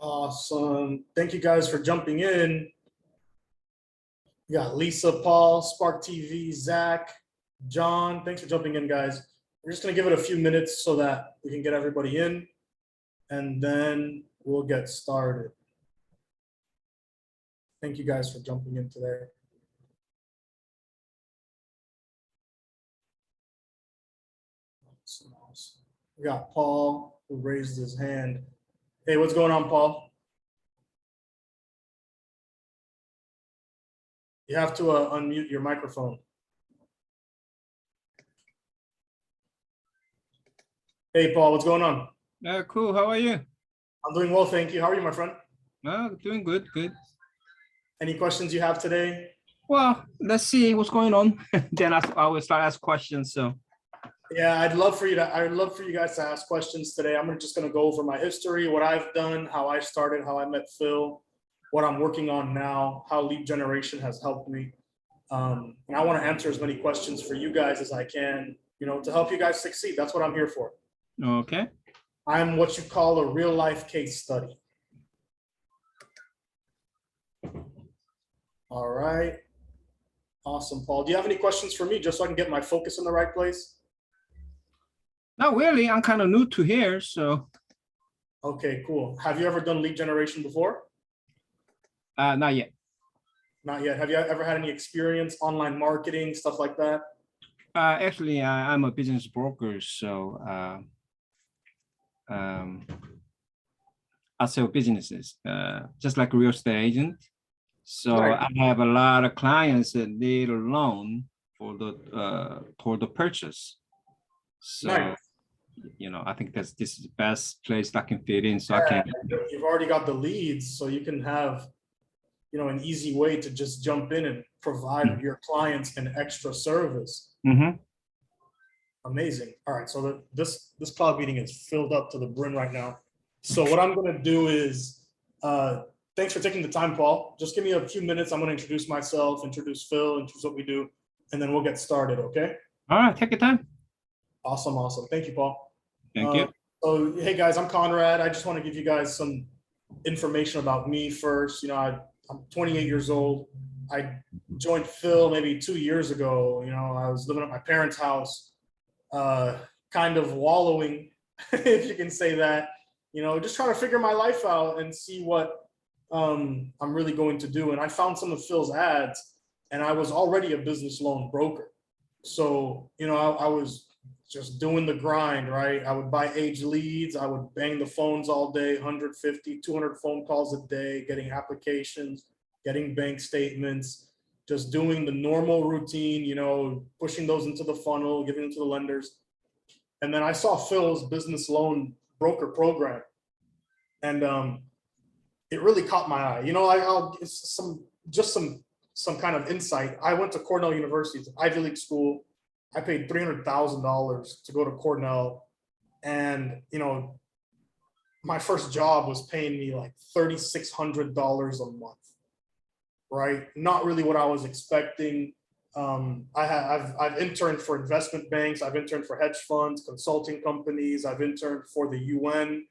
Awesome. Thank you guys for jumping in. We got Lisa, Paul, Spark TV, Zach, John. Thanks for jumping in, guys. We're just going to give it a few minutes so that we can get everybody in, and then we'll get started. Thank you guys for jumping in today. Awesome. We got Paul, who raised his hand. Hey, what's going on, Paul? You have to unmute your microphone. Hey, Paul, what's going on? Cool. How are you? I'm doing well, thank you. How are you, my friend? Doing good. Any questions you have today? Well, let's see what's going on. Then I will start asking questions. So. Yeah, I'd love for you guys to ask questions today. I'm just going to go over my history, what I've done, how I started, how I met Phil, what I'm working on now, how lead generation has helped me. And I want to answer as many questions for you guys as I can, to help you guys succeed. That's what I'm here for. Okay. I'm what you call a real life case study. All right. Awesome, Paul. Do you have any questions for me just so I can get my focus in the right place? Not really. I'm kind of new to here, so. Okay, cool. Have you ever done lead generation before? Not yet. Not yet. Have you ever had any experience, online marketing, stuff like that? Actually, I'm a business broker, so I sell businesses, just like a real estate agent. So right. I have a lot of clients that need a loan for the purchase. So, nice. I think this is the best place I can fit in. So I can. You've already got the leads, so you can have, an easy way to just jump in and provide your clients an extra service. Mm-hmm. Amazing. All right, so this cloud meeting is filled up to the brim right now. So what I'm going to do is, thanks for taking the time, Paul. Just give me a few minutes. I'm going to introduce myself, introduce Phil, introduce what we do, and then we'll get started, okay? All right, take your time. Awesome. Thank you, Paul. Thank you. So, hey, guys, I'm Conrad. I just want to give you guys some information about me first. I'm 28 years old. I joined Phil maybe 2 years ago. I was living at my parents' house, kind of wallowing, if you can say that, just trying to figure my life out and see what I'm really going to do. And I found some of Phil's ads, and I was already a business loan broker. So, I was just doing the grind, right? I would buy age leads. I would bang the phones all day, 150, 200 phone calls a day, getting applications, getting bank statements, just doing the normal routine, pushing those into the funnel, giving them to the lenders. And then I saw Phil's business loan broker program, and it really caught my eye. I'll give some kind of insight. I went to Cornell University, it's an Ivy League school. I paid $300,000 to go to Cornell, and my first job was paying me like $3,600 a month, right? Not really what I was expecting. I've interned for investment banks, I've interned for hedge funds, consulting companies, I've interned for the UN,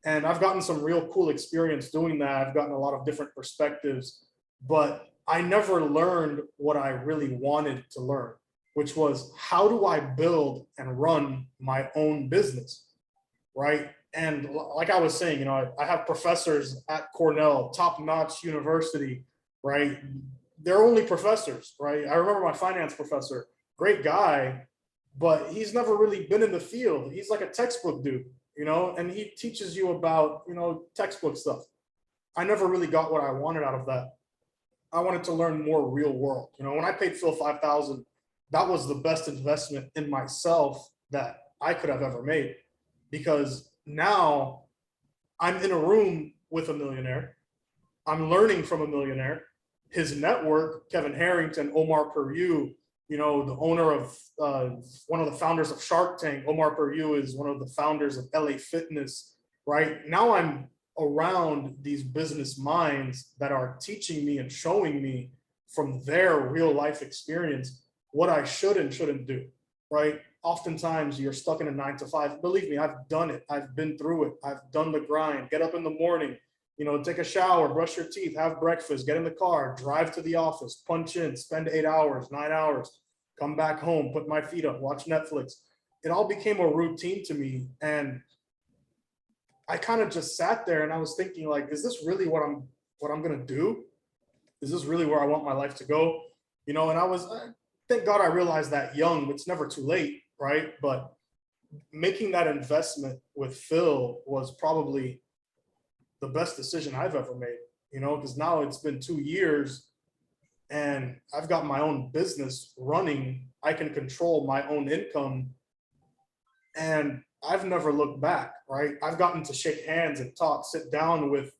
and I've gotten some real cool experience doing that. I've gotten a lot of different perspectives, but I never learned what I really wanted to learn, which was, how do I build and run my own business, right? And like I was saying, I have professors at Cornell, top-notch university, right? They're only professors, right? I remember my finance professor, great guy, but he's never really been in the field. He's like a textbook dude, and he teaches you about, textbook stuff. I never really got what I wanted out of that. I wanted to learn more real world. When I paid Phil $5,000, that was the best investment in myself that I could have ever made, because now I'm in a room with a millionaire. I'm learning from a millionaire. His network, Kevin Harrington, Omar Puryew, the owner of one of the founders of Shark Tank. Omar Puryew is one of the founders of LA Fitness, right? Now I'm around these business minds that are teaching me and showing me from their real life experience what I should and shouldn't do, right? Oftentimes you're stuck in a 9 to 5. Believe me, I've done it. I've been through it. I've done the grind. Get up in the morning, You know, take a shower, brush your teeth, have breakfast, get in the car, drive to the office, punch in, spend 8 hours, 9 hours, come back home, put my feet up, watch Netflix. It all became a routine to me. And I kind of just sat there and I was thinking, like, is this really what I'm gonna do? Is this really where I want my life to go? You know, and thank God I realized that young. It's never too late, right? But making that investment with Phil was probably the best decision I've ever made, you know, because now it's been 2 years and I've got my own business running. I can control my own income and I've never looked back, right? I've gotten to shake hands and talk, sit down with,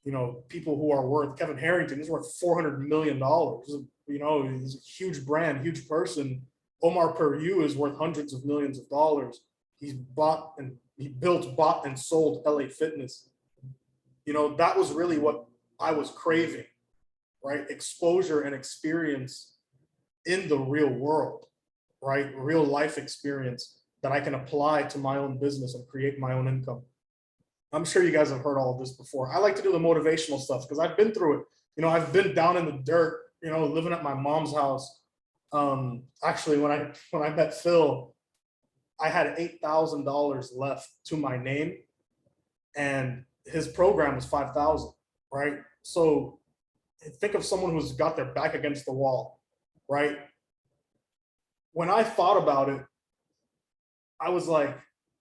you know, people who are worth, Kevin Harrington is worth $400 million. You know, he's a huge brand, huge person. Omar Puryew is worth hundreds of millions of dollars. He bought and sold LA Fitness. You know, that was really what I was craving, right? Exposure and experience in the real world, right? Real life experience that I can apply to my own business and create my own income. I'm sure you guys have heard all of this before. I like to do the motivational stuff because I've been through it. You know, I've been down in the dirt, you know, living at my mom's house. Actually, when I met Phil, I had $8,000 left to my name, and his program was 5,000, right? So think of someone who's got their back against the wall, right? When I thought about it, I was like,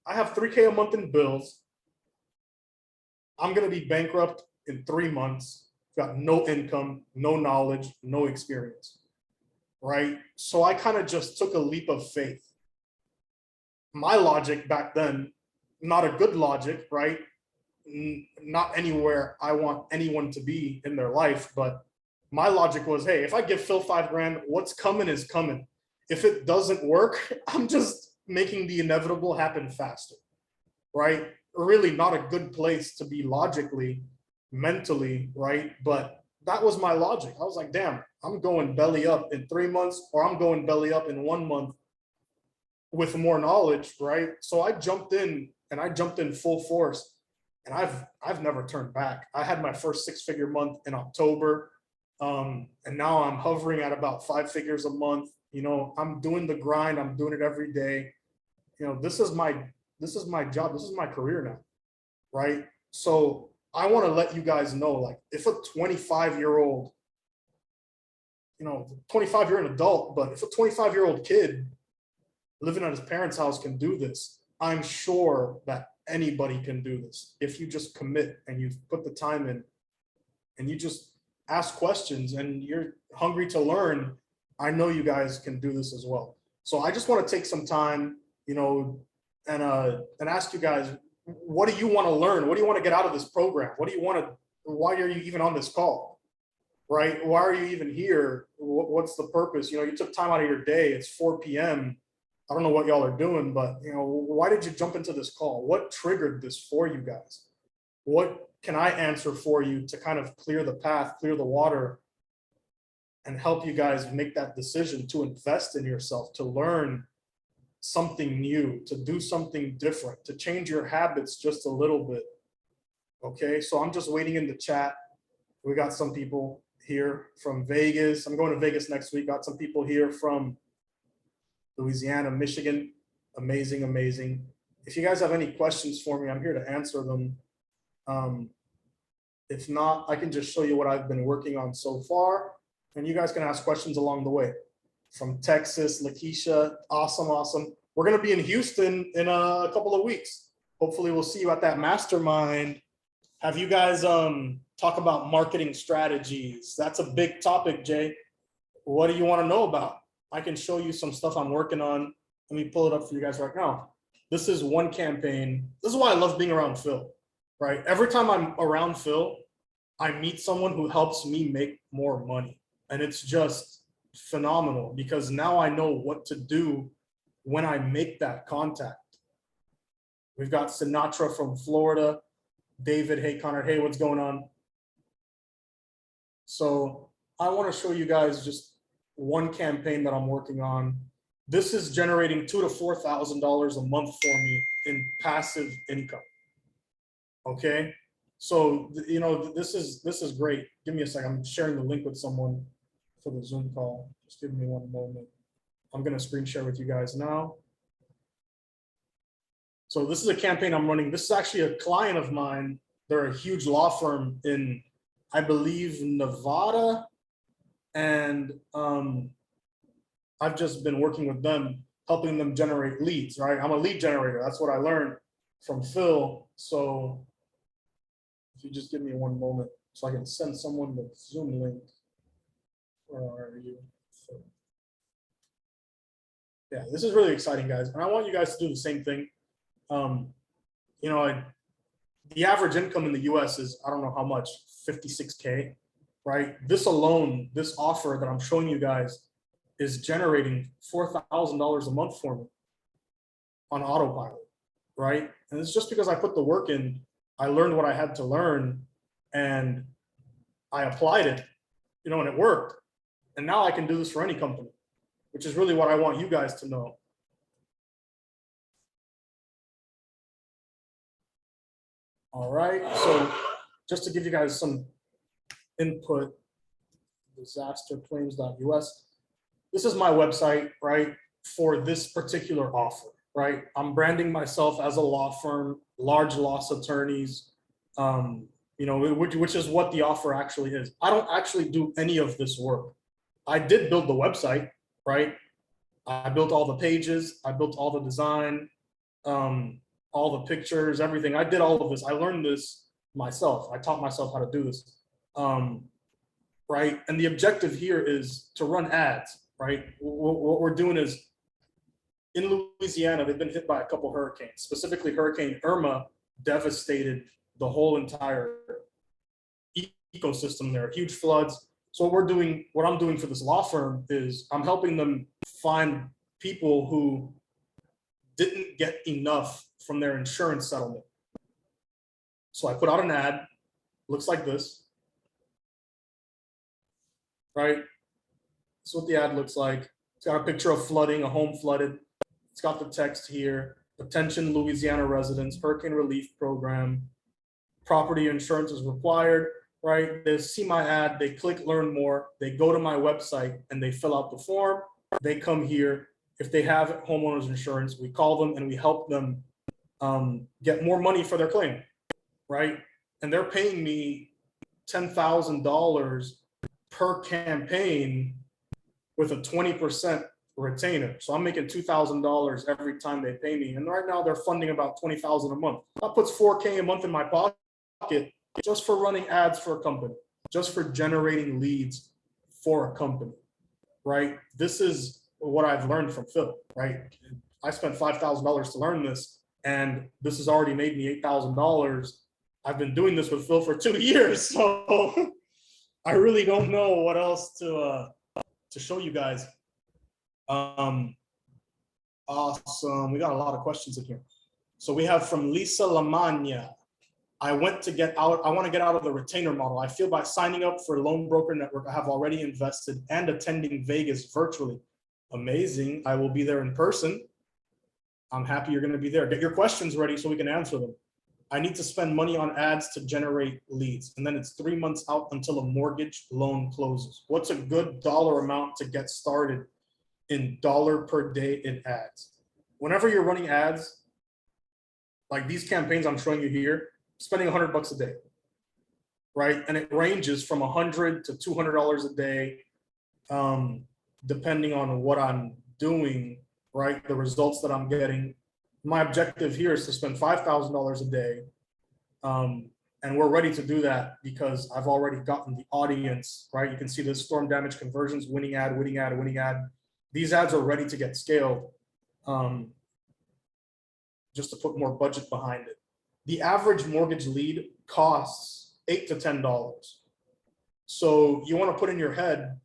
I have $3K a month in bills. I'm gonna be bankrupt in 3 months, got no income, no knowledge, no experience, right? So I kind of just took a leap of faith. My logic back then, not a good logic, right? Not anywhere I want anyone to be in their life, but my logic was, hey, if I give Phil $5,000, what's coming is coming. If it doesn't work, I'm just making the inevitable happen faster, right? Really not a good place to be logically, mentally, right? But that was my logic. I was like, damn, I'm going belly up in 3 months, or I'm going belly up in 1 month with more knowledge, right? So I jumped in full force. And I've never turned back. I had my first 6-figure month in October, and now I'm hovering at about 5 figures a month. You know, I'm doing the grind. I'm doing it every day. You know, this is my job. This is my career now, right? So I want to let you guys know, like, if a 25-year-old, you know, 25, you're an adult, but if a 25-year-old kid living at his parents' house can do this, I'm sure that anybody can do this if you just commit and you put the time in and you just ask questions and you're hungry to learn. I know you guys can do this as well. So I just want to take some time, you know, and ask you guys, what do you want to learn? What do you want to get out of this program? What do you want to, why are you even on this call, right? Why are you even here? What's the purpose? You know, you took time out of your day. It's 4 p.m. I don't know what y'all are doing, but, you know, why did you jump into this call? What triggered this for you guys? What can I answer for you to kind of clear the path, clear the water, and help you guys make that decision to invest in yourself, to learn something new, to do something different, to change your habits just a little bit? Okay, so I'm just waiting in the chat. We got some people here from Vegas. I'm going to Vegas next week. Got some people here from Louisiana, Michigan. Amazing, amazing. If you guys have any questions for me, I'm here to answer them. If not, I can just show you what I've been working on so far, and you guys can ask questions along the way. From Texas, Lakeisha, awesome, awesome. We're gonna be in Houston in a couple of weeks. Hopefully we'll see you at that mastermind. Have you guys talk about marketing strategies? That's a big topic, Jay. What do you want to know about? I can show you some stuff I'm working on. Let me pull it up for you guys right now. This is one campaign. This is why I love being around Phil, right? Every time I'm around Phil, I meet someone who helps me make more money. And it's just phenomenal because now I know what to do when I make that contact. We've got Sinatra from Florida. David, hey, Connor, hey, what's going on? So I want to show you guys just one campaign that I'm working on. This is generating $2,000 to $4,000 a month for me in passive income. Okay, So, you know, this is great. Give me a second. I'm sharing the link with someone for the Zoom call. Just give me one moment. I'm going to screen share with you guys now. So this is a campaign I'm running. This is actually a client of mine. They're a huge law firm in, I believe, Nevada. And I've just been working with them, helping them generate leads, right? I'm a lead generator. That's what I learned from Phil. So if you just give me one moment so I can send someone the Zoom link. Where are you? Yeah, this is really exciting, guys. And I want you guys to do the same thing. You know, the average income in the US is, I don't know how much, 56K, right? This alone, this offer that I'm showing you guys is generating $4,000 a month for me on autopilot, right? And it's just because I put the work in, I learned what I had to learn and I applied it, you know, and it worked. And now I can do this for any company, which is really what I want you guys to know. All right, so just to give you guys some input, disasterclaims.us. This is my website, right, for this particular offer, right? I'm branding myself as a law firm, large loss attorneys, you know, which is what the offer actually is. I don't actually do any of this work. I did build the website, right? I built all the pages, I built all the design, all the pictures, everything. I did all of this. I learned this myself. I taught myself how to do this, right? And the objective here is to run ads, right? What we're doing is, in Louisiana, they've been hit by a couple hurricanes. Specifically, Hurricane Irma devastated the whole entire ecosystem there, huge floods. So what I'm doing for this law firm is I'm helping them find people who didn't get enough from their insurance settlement. So I put out an ad, looks like this, right? That's what the ad looks like. It's got a picture of flooding, a home flooded. It's got the text here, attention Louisiana residents, hurricane relief program, property insurance is required, right? They see my ad, they click learn more, they go to my website and they fill out the form, they come here. If they have homeowners insurance, we call them and we help them get more money for their claim, right? And they're paying me $10,000 per campaign with a 20% retainer. So I'm making $2,000 every time they pay me. And right now they're funding about $20,000 a month. That puts $4K a month in my pocket just for running ads for a company, just for generating leads for a company, right? This is what I've learned from Phil, right? I spent $5,000 to learn this, and this has already made me $8,000. I've been doing this with Phil for 2 years, so I really don't know what else to show you guys. Awesome. We got a lot of questions in here. So we have from Lisa Lamagna. I want to get out of the retainer model. I feel by signing up for Loan Broker Network, I have already invested and attending Vegas virtually. Amazing. I will be there in person. I'm happy you're going to be there. Get your questions ready so we can answer them. I need to spend money on ads to generate leads. And then it's 3 months out until a mortgage loan closes. What's a good dollar amount to get started in dollar per day in ads? Whenever you're running ads, like these campaigns I'm showing you here, spending $100 a day, right? And it ranges from $100 to $200 a day, depending on what I'm doing, right? The results that I'm getting. My objective here is to spend $5,000 a day. And we're ready to do that because I've already gotten the audience, right? You can see the storm damage conversions, winning ad, winning ad, winning ad. These ads are ready to get scaled, just to put more budget behind it. The average mortgage lead costs $8 to $10. So you want to put in your head,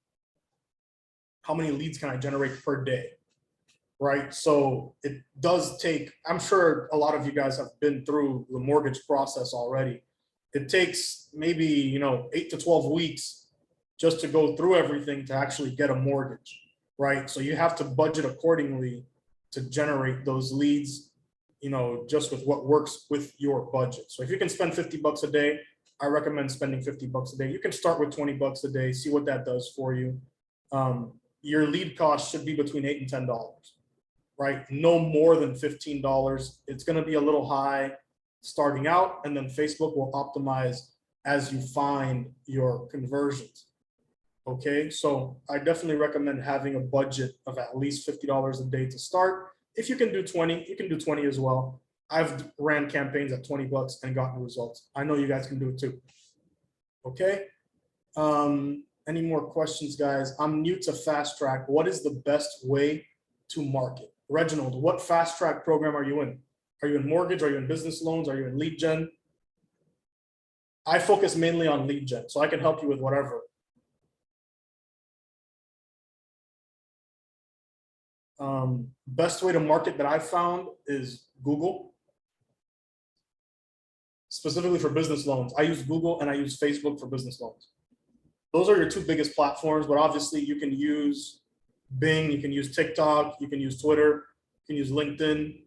how many leads can I generate per day, right? So it does take, I'm sure a lot of you guys have been through the mortgage process already. It takes maybe, 8 to 12 weeks just to go through everything to actually get a mortgage, right? So you have to budget accordingly to generate those leads. you know, just with what works with your budget. So if you can spend 50 bucks a day, I recommend spending 50 bucks a day. You can start with 20 bucks a day, see what that does for you. Your lead cost should be between $8 and $10, right? No more than $15. It's going to be a little high starting out, and then Facebook will optimize as you find your conversions. Okay, so I definitely recommend having a budget of at least $50 a day to start. If you can do 20, you can do 20 as well. I've ran campaigns at 20 bucks and gotten results. I know you guys can do it too. Okay. Any more questions, guys? I'm new to Fast Track. What is the best way to market? Reginald, what Fast Track program are you in? Are you in mortgage? Are you in business loans? Are you in lead gen? I focus mainly on lead gen, so I can help you with whatever. Best way to market that I've found is Google. Specifically for business loans, I use Google and I use Facebook for business loans. Those are your two biggest platforms, but obviously you can use Bing, you can use TikTok, you can use Twitter, you can use LinkedIn.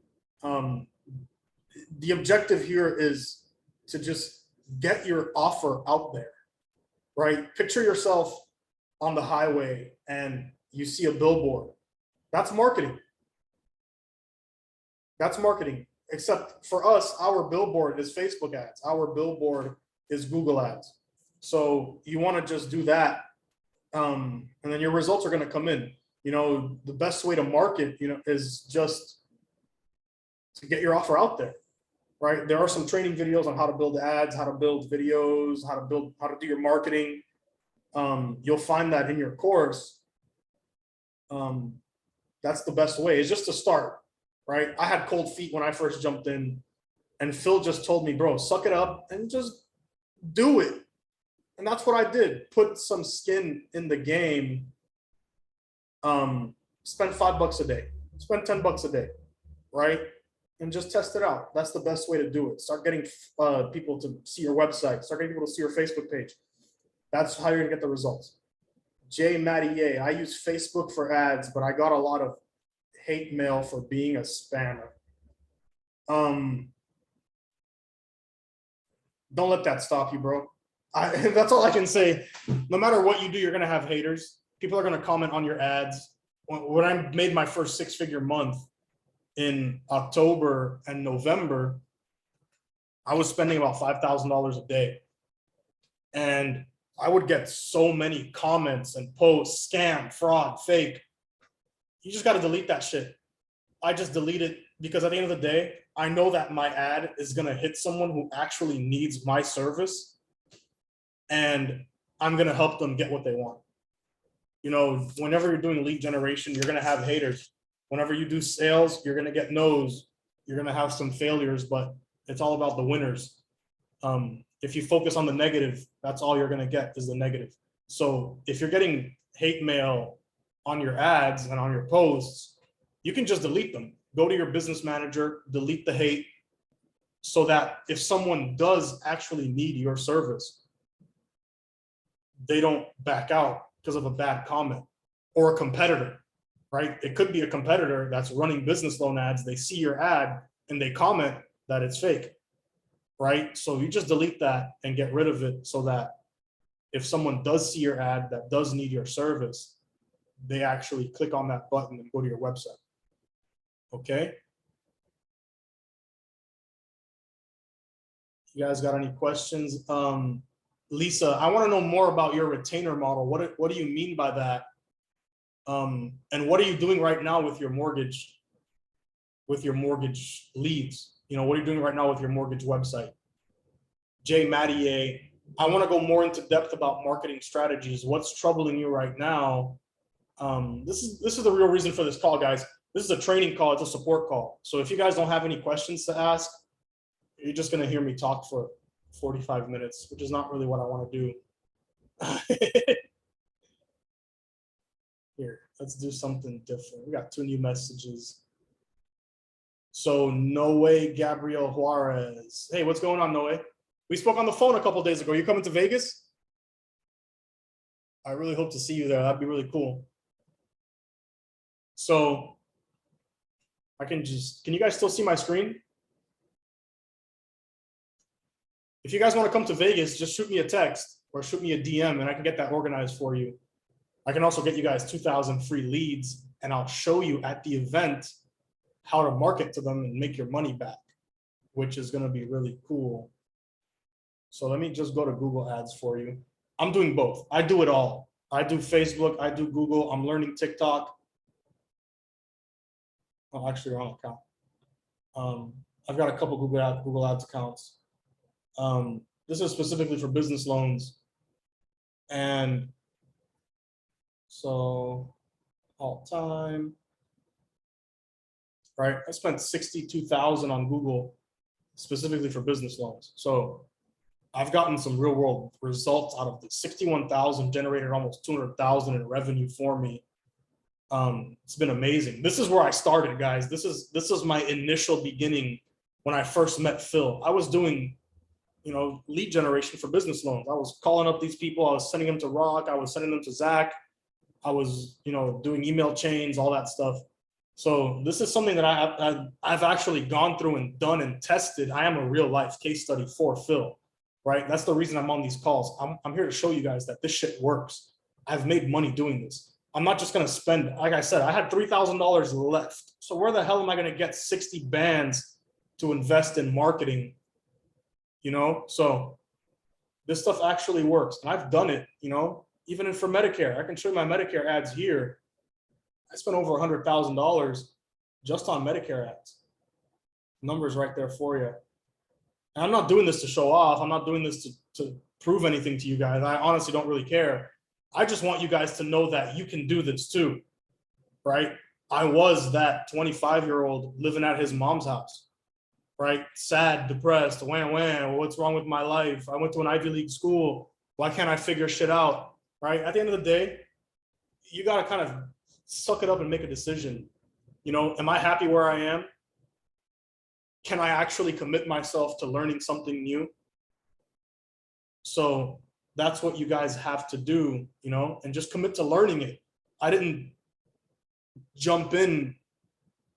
The objective here is to just get your offer out there, right? Picture yourself on the highway and you see a billboard. That's marketing. That's marketing. Except for us, our billboard is Facebook ads. Our billboard is Google ads. So you want to just do that. And then your results are going to come in. You know, the best way to market, you know, is just to get your offer out there, right? There are some training videos on how to build ads, how to build videos, how to do your marketing. You'll find that in your course. That's the best way. It's just to start. Right? I had cold feet when I first jumped in, and Phil just told me, bro, suck it up and just do it. And that's what I did. Put some skin in the game. Spend $5 a day, spend $10 a day, right? And just test it out. That's the best way to do it. Start getting people to see your website, start getting people to see your Facebook page. That's how you're gonna get the results. Jay Mattier, I use Facebook for ads, but I got a lot of hate mail for being a spammer. Don't let that stop you, bro. That's all I can say. No matter what you do, you're gonna have haters. People are gonna comment on your ads. When I made my first 6-figure month in October and November, I was spending about $5,000 a day. And I would get so many comments and posts, scam, fraud, fake. You just got to delete that shit. I just delete it because at the end of the day, I know that my ad is going to hit someone who actually needs my service, and I'm going to help them get what they want. You know, whenever you're doing lead generation, you're going to have haters. Whenever you do sales, you're going to get no's. You're going to have some failures, but it's all about the winners. If you focus on the negative, that's all you're going to get is the negative. So if you're getting hate mail on your ads and on your posts, you can just delete them. Go to your business manager, delete the hate, so that if someone does actually need your service, they don't back out because of a bad comment or a competitor, right? It could be a competitor that's running business loan ads. They see your ad and they comment that it's fake, right? So you just delete that and get rid of it so that if someone does see your ad that does need your service, they actually click on that button and go to your website. Okay. You guys got any questions? Lisa, I want to know more about your retainer model. What do you mean by that? And what are you doing right now with your mortgage leads? You know, what are you doing right now with your mortgage website? Jay Mattier, I want to go more into depth about marketing strategies. What's troubling you right now? This is the real reason for this call, guys. This is a training call. It's a support call. So if you guys don't have any questions to ask, you're just going to hear me talk for 45 minutes, which is not really what I want to do. Here, let's do something different. We got 2 new messages. So Noe Gabriel Juarez. Hey, what's going on, Noe? We spoke on the phone a couple of days ago. You coming to Vegas? I really hope to see you there. That'd be really cool. So can you guys still see my screen? If you guys want to come to Vegas, just shoot me a text or shoot me a DM and I can get that organized for you. I can also get you guys 2,000 free leads, and I'll show you at the event how to market to them and make your money back, which is going to be really cool. So let me just go to Google Ads for you. I'm doing both. I do it all. I do Facebook, I do Google, I'm learning TikTok. Oh, actually, wrong account. I've got a couple Google Ads accounts. This is specifically for business loans. And so all time, right? I spent 62,000 on Google specifically for business loans. So I've gotten some real world results out of this. 61,000 generated almost 200,000 in revenue for me. It's been amazing. This is where I started, guys. This is my initial beginning when I first met Phil. I was doing, you know, lead generation for business loans. I was calling up these people. I was sending them to Rock. I was sending them to Zach. I was, you know, doing email chains, all that stuff. So this is something that I've actually gone through and done and tested. I am a real life case study for Phil, right? That's the reason I'm on these calls. I'm here to show you guys that this shit works. I've made money doing this. I'm not just going to spend, like I said, I had $3,000 left. So where the hell am I going to get 60 bands to invest in marketing? You know, so this stuff actually works. And I've done it, you know, even for Medicare. I can show you my Medicare ads here. I spent over $100,000 just on Medicare ads. Numbers right there for you. And I'm not doing this to show off. I'm not doing this to prove anything to you guys. I honestly don't really care. I just want you guys to know that you can do this too, right? I was that 25-year-old living at his mom's house, right? Sad, depressed, what's wrong with my life? I went to an Ivy League school. Why can't I figure shit out, right? At the end of the day, you got to kind of suck it up and make a decision. You know, am I happy where I am? Can I actually commit myself to learning something new? So that's what you guys have to do, you know, and just commit to learning it. I didn't jump in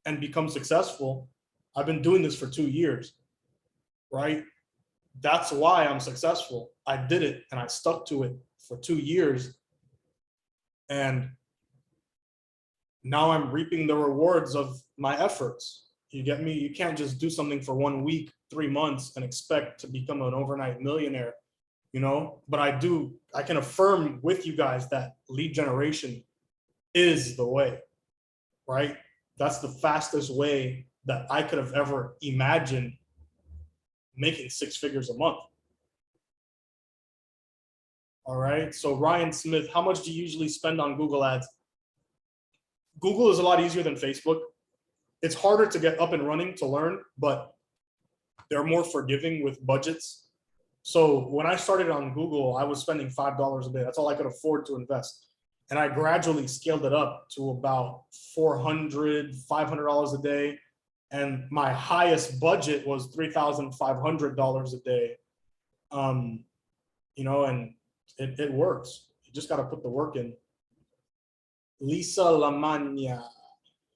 and become successful. I've been doing this for 2 years, right? That's why I'm successful. I did it and I stuck to it for 2 years. And now I'm reaping the rewards of my efforts. You get me? You can't just do something for 1 week, 3 months and expect to become an overnight millionaire, you know? But I can affirm with you guys that lead generation is the way, right? That's the fastest way that I could have ever imagined making 6 figures a month. All right, so Ryan Smith, how much do you usually spend on Google Ads? Google is a lot easier than Facebook. It's harder to get up and running to learn, but they're more forgiving with budgets. So when I started on Google, I was spending $5 a day. That's all I could afford to invest. And I gradually scaled it up to about $400, $500 a day. And my highest budget was $3,500 a day. You know, and it works. You just got to put the work in. Lisa Lamagna,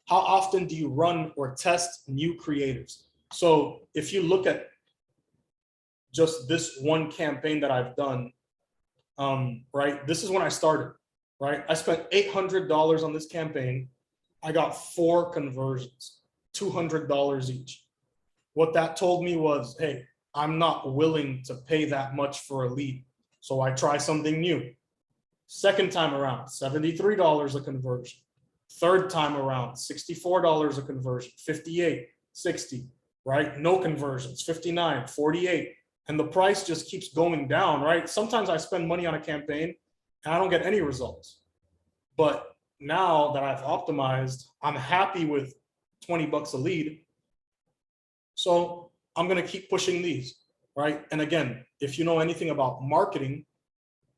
how often do you run or test new creators? So if you look at just this one campaign that I've done, right, this is when I started, right? I spent $800 on this campaign. I got 4 conversions, $200 each. What that told me was, hey, I'm not willing to pay that much for a lead. So I try something new. Second time around, $73 a conversion. Third time around, $64 a conversion, 58, 60, right? No conversions, 59, 48. And the price just keeps going down, right? Sometimes I spend money on a campaign and I don't get any results. But now that I've optimized, I'm happy with 20 bucks a lead. So I'm going to keep pushing these, right? And again, if you know anything about marketing,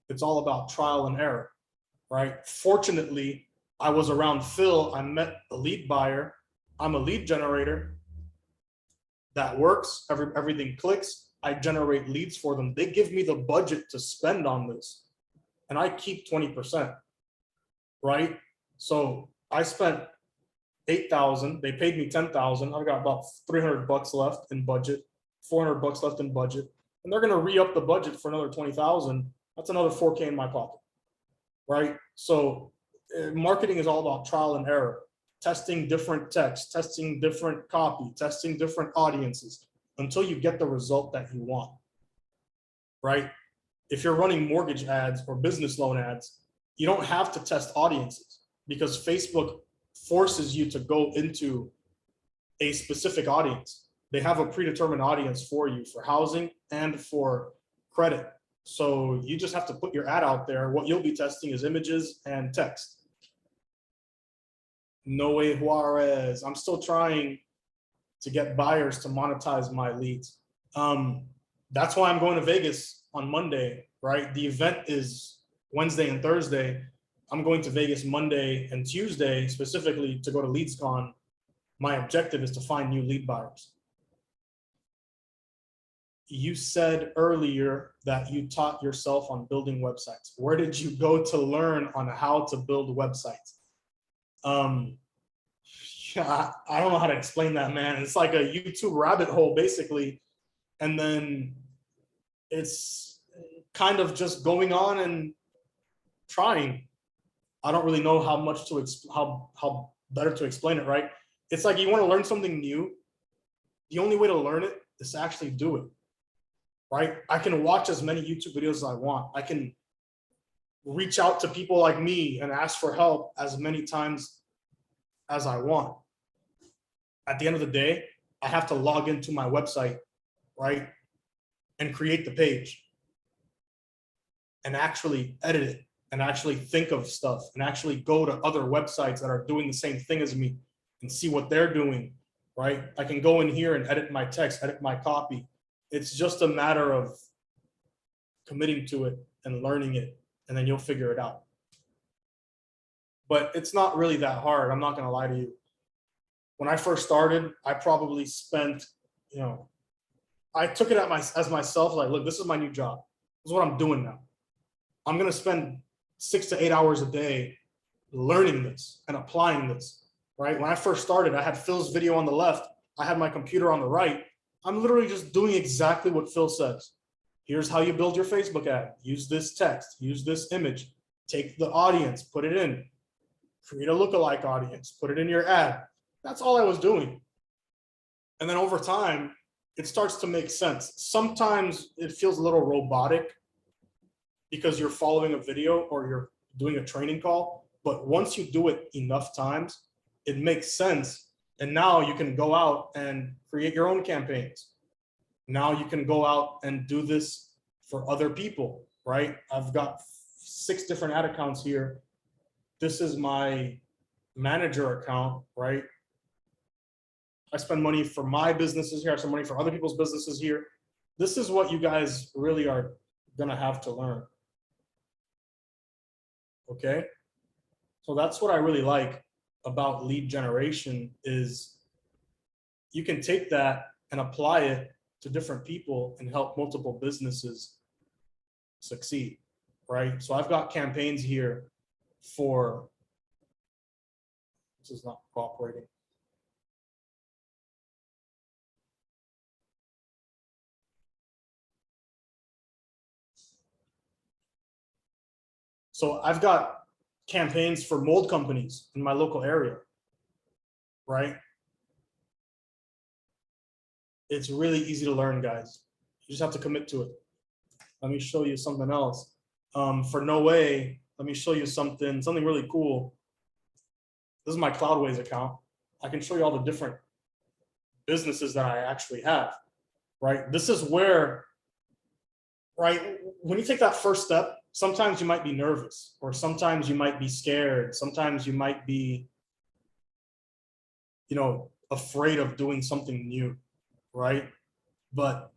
it's all about trial and error, right? Fortunately, I was around Phil. I met a lead buyer. I'm a lead generator. That works. Everything clicks. I generate leads for them. They give me the budget to spend on this, and I keep 20%, right? So I spent 8,000. They paid me 10,000. I've got about 300 bucks left in budget, 400 bucks left in budget. and they're going to re-up the budget for another 20,000, that's another 4K in my pocket, right? So marketing is all about trial and error, testing different text, testing different copy, testing different audiences until you get the result that you want, right? If you're running mortgage ads or business loan ads, you don't have to test audiences because Facebook forces you to go into a specific audience. They have a predetermined audience for you for housing and for credit. So you just have to put your ad out there. What you'll be testing is images and text. No way, Juarez. I'm still trying to get buyers to monetize my leads. That's why I'm going to Vegas on Monday, right? The event is Wednesday and Thursday. I'm going to Vegas Monday and Tuesday specifically to go to LeadsCon. My objective is to find new lead buyers. You said earlier that you taught yourself on building websites. Where did you go to learn on how to build websites? Yeah, I don't know how to explain that, man. It's like a YouTube rabbit hole, basically. And then it's kind of just going on and trying. I don't really know how much to how better to explain it, right? It's like you want to learn something new. The only way to learn it is to actually do it, right? I can watch as many YouTube videos as I want. I can reach out to people like me and ask for help as many times as I want. At the end of the day, I have to log into my website, right? And create the page and actually edit it and actually think of stuff and actually go to other websites that are doing the same thing as me and see what they're doing, right? I can go in here and edit my text, edit my copy. It's just a matter of committing to it and learning it, and then you'll figure it out. But it's not really that hard. I'm not going to lie to you. When I first started, I probably spent, I took it as myself, like, look, this is my new job. This is what I'm doing now. I'm going to spend 6 to 8 hours a day learning this and applying this, right? When I first started, I had Phil's video on the left. I had my computer on the right. I'm literally just doing exactly what Phil says. Here's how you build your Facebook ad. Use this text, use this image, take the audience, put it in, create a lookalike audience, put it in your ad. That's all I was doing. And then over time, it starts to make sense. Sometimes it feels a little robotic because you're following a video or you're doing a training call. But once you do it enough times, it makes sense. And now you can go out and create your own campaigns. Now you can go out and do this for other people, right? I've got 6 different ad accounts here. This is my manager account, right? I spend money for my businesses here. I spend money for other people's businesses here. This is what you guys really are gonna have to learn. Okay? So that's what I really like about lead generation is you can take that and apply it to different people and help multiple businesses succeed, right? So I've got campaigns here for, this is not cooperating. So I've got campaigns for mold companies in my local area, right? It's really easy to learn, guys. You just have to commit to it. Let me show you something else. For No Way, let me show you something really cool. This is my Cloudways account. I can show you all the different businesses that I actually have, right? This is where, right, when you take that first step, sometimes you might be nervous, or sometimes you might be scared. Sometimes you might be, afraid of doing something new, right? But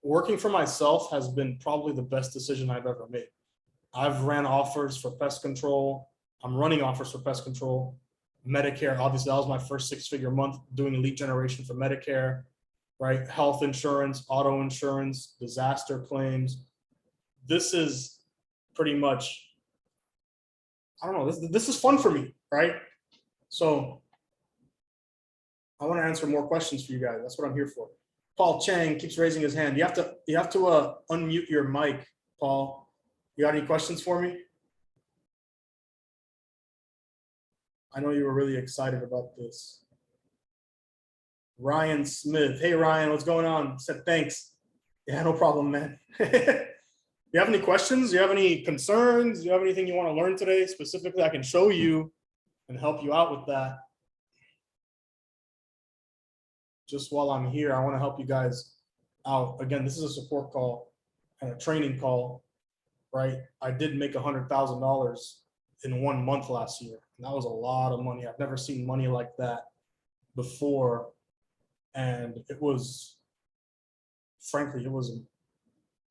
working for myself has been probably the best decision I've ever made. I've ran offers for pest control. I'm running offers for pest control. Medicare, obviously, that was my first 6-figure month doing lead generation for Medicare, right? Health insurance, auto insurance, disaster claims. This is pretty much, I don't know, this is fun for me, right? So I want to answer more questions for you guys. That's what I'm here for. Paul Chang keeps raising his hand. You have to unmute your mic, Paul. You got any questions for me? I know you were really excited about this. Ryan Smith. Hey, Ryan, what's going on? Said thanks. Yeah, no problem, man. You have any questions? Do you have any concerns? Do you have anything you want to learn today specifically? I can show you and help you out with that. Just while I'm here, I want to help you guys out. Again, this is a support call and a training call, right? I did make $100,000 in 1 month last year. And that was a lot of money. I've never seen money like that before. And it was, frankly, it was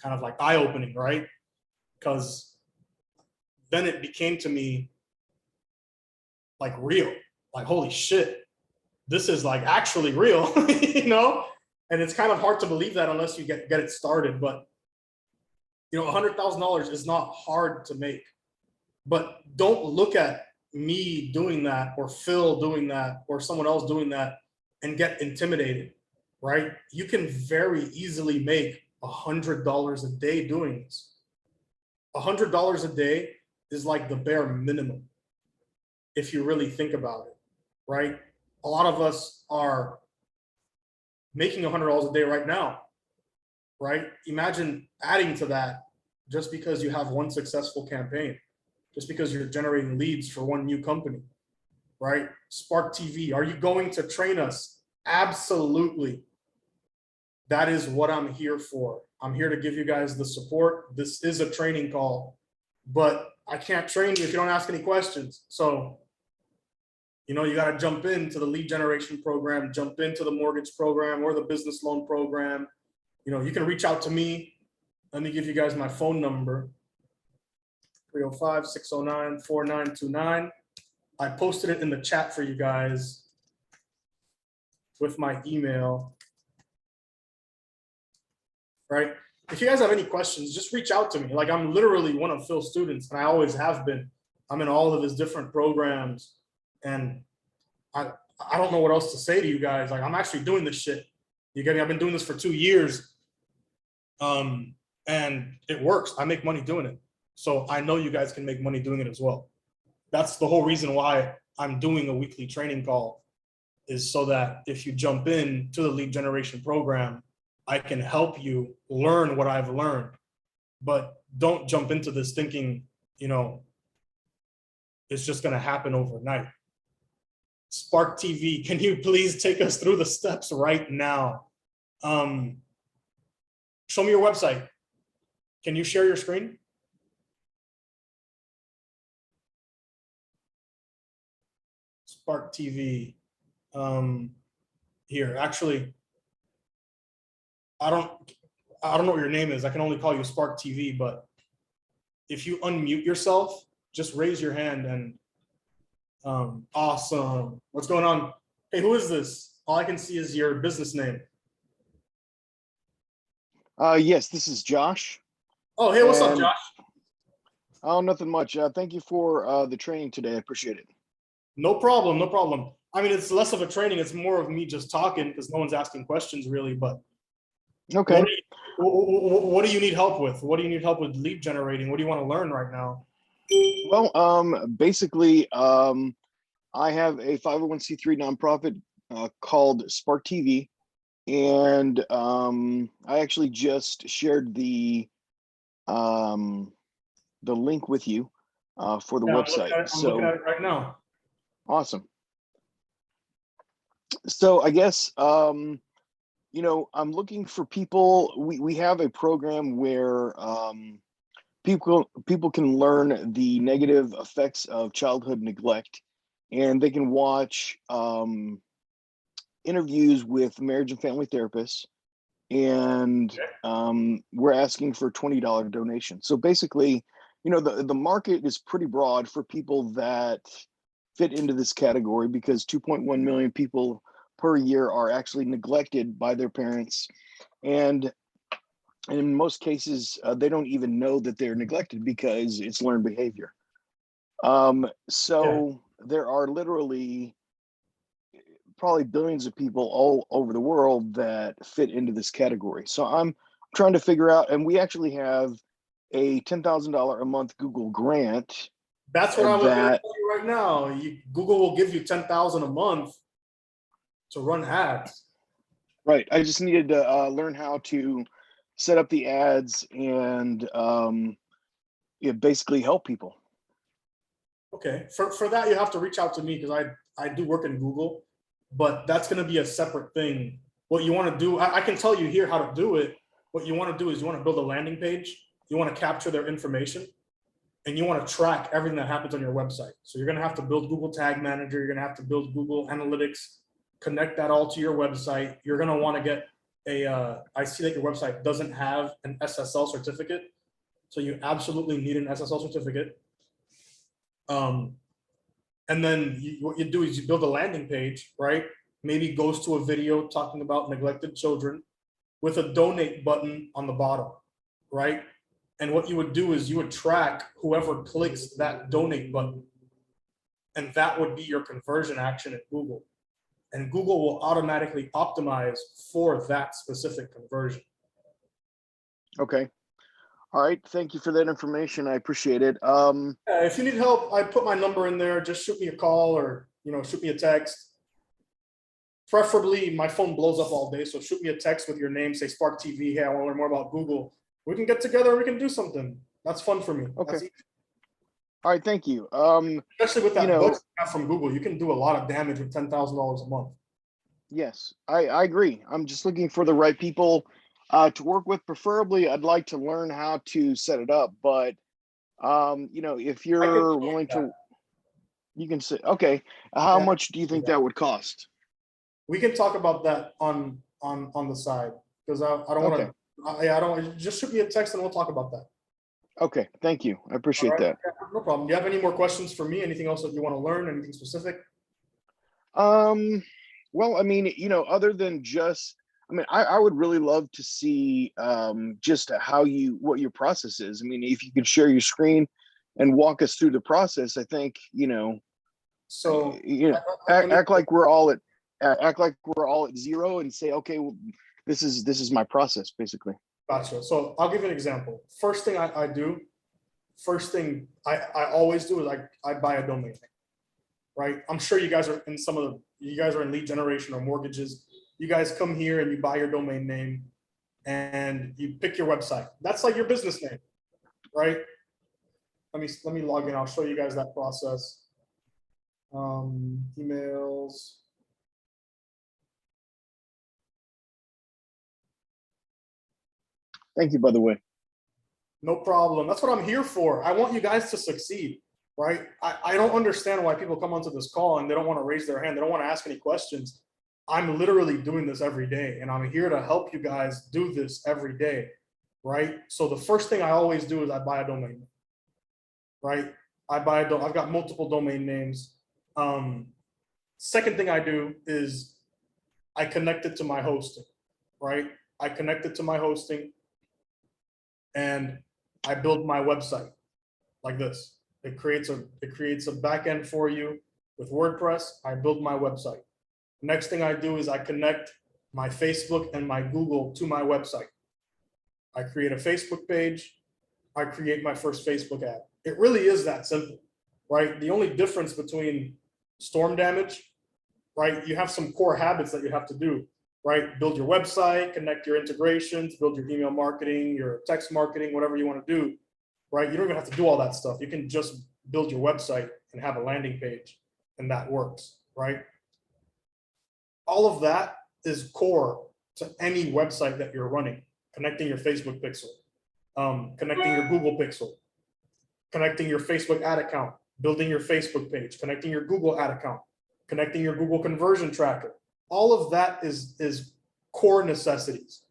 kind of like eye-opening, right? Because then it became to me like real, like, holy shit, this is like actually real, you know? And it's kind of hard to believe that unless you get it started. But, you know, $100,000 is not hard to make. But don't look at me doing that or Phil doing that or someone else doing that and get intimidated, right? You can very easily make $100 a day doing this. $100 a day is like the bare minimum if you really think about it, right? A lot of us are making $100 a day right now, right? Imagine adding to that just because you have one successful campaign, just because you're generating leads for one new company, right? Spark TV, are you going to train us? Absolutely. That is what I'm here for. I'm here to give you guys the support. This is a training call, but I can't train you if you don't ask any questions. So, you know, you got to jump into the lead generation program, jump into the mortgage program or the business loan program. You know, you can reach out to me. Let me give you guys my phone number, 305-609-4929. I posted it in the chat for you guys with my email, right? If you guys have any questions, just reach out to me. Like, I'm literally one of Phil's students, and I always have been. I'm in all of his different programs, and I don't know what else to say to you guys. Like, I'm actually doing this shit. You get me? I've been doing this for 2 years, and it works. I make money doing it. So I know you guys can make money doing it as well. That's the whole reason why I'm doing a weekly training call, is so that if you jump in to the lead generation program, I can help you learn what I've learned. But don't jump into this thinking, you know, it's just going to happen overnight. Spark TV, can you please take us through the steps right now? Show me your website. Can you share your screen? Spark TV. Here, actually, I don't know what your name is. I can only call you Spark TV, but if you unmute yourself, just raise your hand and awesome. What's going on? Hey, who is this? All I can see is your business name. Yes, this is Josh. Oh, hey, what's up, Josh? Oh, nothing much. Thank you for the training today. I appreciate it. No problem, no problem. I mean, it's less of a training. It's more of me just talking because no one's asking questions really, but okay. What do you need help with? What do you need help with lead generating? What do you want to learn right now? Well, basically, I have a 501c3 nonprofit called Spark TV, and I actually just shared the link with you for the website. I'm looking at it right now. Awesome. So I guess you know, I'm looking for people. We have a program where people can learn the negative effects of childhood neglect, and they can watch interviews with marriage and family therapists, and we're asking for $20 donation. So basically, you know, the market is pretty broad for people that fit into this category, because 2.1 million people per year are actually neglected by their parents, and in most cases they don't even know that they're neglected because it's learned behavior. So there are literally probably billions of people all over the world that fit into this category. So I'm trying to figure out, and we actually have a $10,000 a month Google grant. That's what I was going to that tell you right now. Google will give you 10,000 a month to run ads. Right. I just needed to learn how to set up the ads and basically help people. Okay. For that, you have to reach out to me because I do work in Google, but that's going to be a separate thing. What you want to do, I can tell you here how to do it. What you want to do is you want to build a landing page. You want to capture their information, and you want to track everything that happens on your website. So you're going to have to build Google Tag Manager. You're going to have to build Google Analytics, connect that all to your website. You're going to want to get I see that your website doesn't have an SSL certificate. So you absolutely need an SSL certificate. And then what you do is you build a landing page, right? Maybe goes to a video talking about neglected children with a donate button on the bottom, right? And what you would do is you would track whoever clicks that donate button. And that would be your conversion action at Google. And Google will automatically optimize for that specific conversion. Okay. All right. Thank you for that information. I appreciate it. If you need help, I put my number in there. Just shoot me a call or shoot me a text. Preferably, my phone blows up all day, so shoot me a text with your name. Say Spark TV. Hey, I want to learn more about Google. We can get together and we can do something. That's fun for me. Okay. All right. Thank you. Especially with that budget you have from Google, you can do a lot of damage with $10,000 a month. Yes, I agree. I'm just looking for the right people to work with. Preferably, I'd like to learn how to set it up. But if you're willing to, you can say, okay. How much do you think that would cost? We can talk about that on the side because I don't want to. I don't. Just shoot me a text and we'll talk about that. Okay, thank you. I appreciate that. Yeah, no problem. Do you have any more questions for me? Anything else that you want to learn? Anything specific? Well, I mean, other than just, I would really love to see just what your process is. I mean, if you could share your screen and walk us through the process, I think, So act like we're all at zero and say, okay, well, this is my process, basically. Gotcha. So I'll give you an example. First thing I always do is I buy a domain name, right? I'm sure you guys are in lead generation or mortgages. You guys come here and you buy your domain name and you pick your website. That's like your business name, right? Let me log in. I'll show you guys that process. Emails. Thank you, by the way. No problem. That's what I'm here for. I want you guys to succeed, right? I don't understand why people come onto this call and they don't want to raise their hand. They don't want to ask any questions. I'm literally doing this every day, and I'm here to help you guys do this every day, right? So the first thing I always do is I buy a domain name, right? I've got multiple domain names. Second thing I do is I connect it to my hosting, right? I connect it to my hosting and I build my website like this. It creates a back end for you with WordPress. I build my website. Next thing I do is I connect my Facebook and my Google to my website. I create a Facebook page. I create my first Facebook ad. It really is that simple, right? The only difference between storm damage, right? You have some core habits that you have to do, right? Build your website, connect your integrations, build your email marketing, your text marketing, whatever you want to do, right? You don't even have to do all that stuff. You can just build your website and have a landing page, and that works, right? All of that is core to any website that you're running. Connecting your Facebook pixel, connecting your Google pixel, connecting your Facebook ad account, building your Facebook page, connecting your Google ad account, connecting your Google conversion tracker. All of that is core necessities,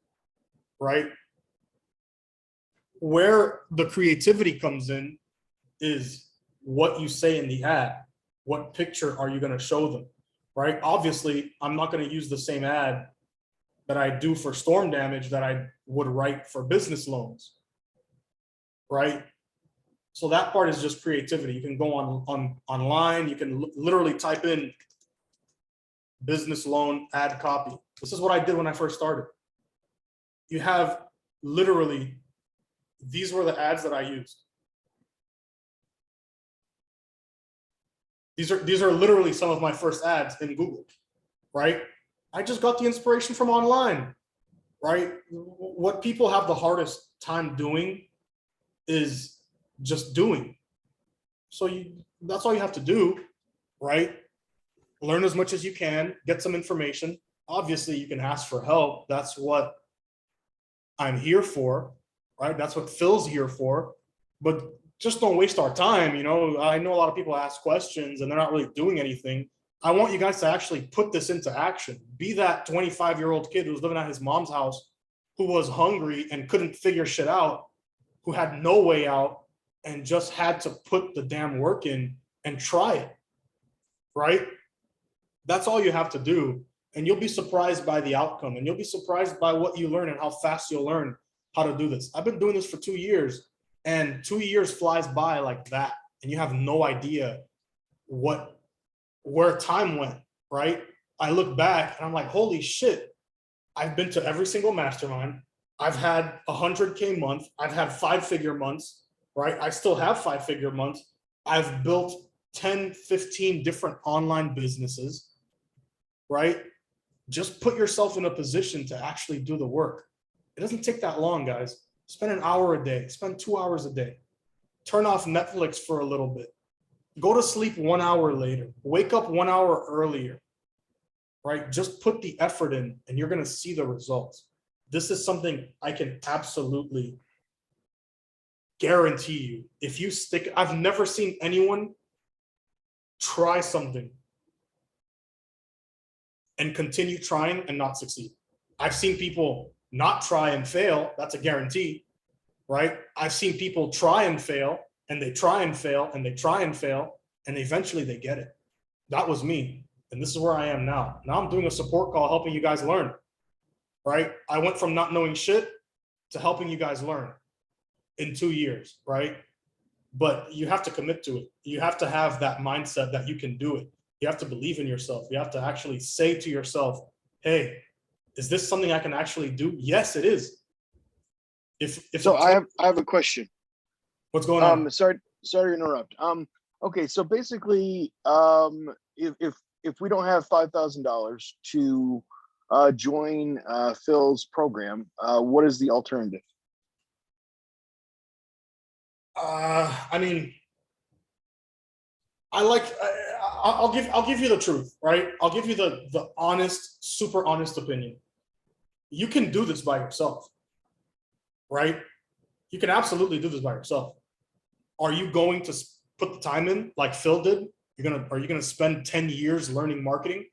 right? Where the creativity comes in is what you say in the ad. What picture are you going to show them, right? Obviously, I'm not going to use the same ad that I do for storm damage that I would write for business loans, right? So that part is just creativity. You can go online, you can literally type in business loan ad copy. This is what I did when I first started. You have literally, these were the ads that I used. These are literally some of my first ads in Google, right? I just got the inspiration from online, right? What people have the hardest time doing is just doing. So that's all you have to do, right? Learn as much as you can, get some information. Obviously, you can ask for help. That's what I'm here for, right? That's what Phil's here for. But just don't waste our time. You know, I know a lot of people ask questions and they're not really doing anything. I want you guys to actually put this into action. Be that 25-year-old kid who was living at his mom's house, who was hungry and couldn't figure shit out, who had no way out and just had to put the damn work in and try it, right? That's all you have to do. And you'll be surprised by the outcome, and you'll be surprised by what you learn and how fast you'll learn how to do this. I've been doing this for 2 years, and 2 years flies by like that. And you have no idea where time went, right? I look back and I'm like, holy shit, I've been to every single mastermind. I've had 100K month. I've had 5-figure months, right? I still have 5-figure months. I've built 10, 15 different online businesses, right? Just put yourself in a position to actually do the work. It doesn't take that long, guys. Spend an hour a day, spend 2 hours a day. Turn off Netflix for a little bit. Go to sleep 1 hour later. Wake up 1 hour earlier, right? Just put the effort in and you're gonna see the results. This is something I can absolutely guarantee you. If you stick, I've never seen anyone try something and continue trying and not succeed. I've seen people not try and fail. That's a guarantee, right? I've seen people try and fail, and they try and fail, and they try and fail, and eventually they get it. That was me. And this is where I am now. Now I'm doing a support call helping you guys learn, right? I went from not knowing shit to helping you guys learn in 2 years, right? But you have to commit to it. You have to have that mindset that you can do it. You have to believe in yourself. You have to actually say to yourself, hey, is this something I can actually do? Yes, it is. So I have a question. What's going on? Sorry to interrupt. Okay, so basically, if we don't have $5,000 to join Phil's program, what is the alternative? I mean, I'll give you the truth, right? I'll give you the honest, super honest opinion. You can do this by yourself, right? You can absolutely do this by yourself. Are you going to put the time in like Phil did? Are you gonna spend 10 years learning marketing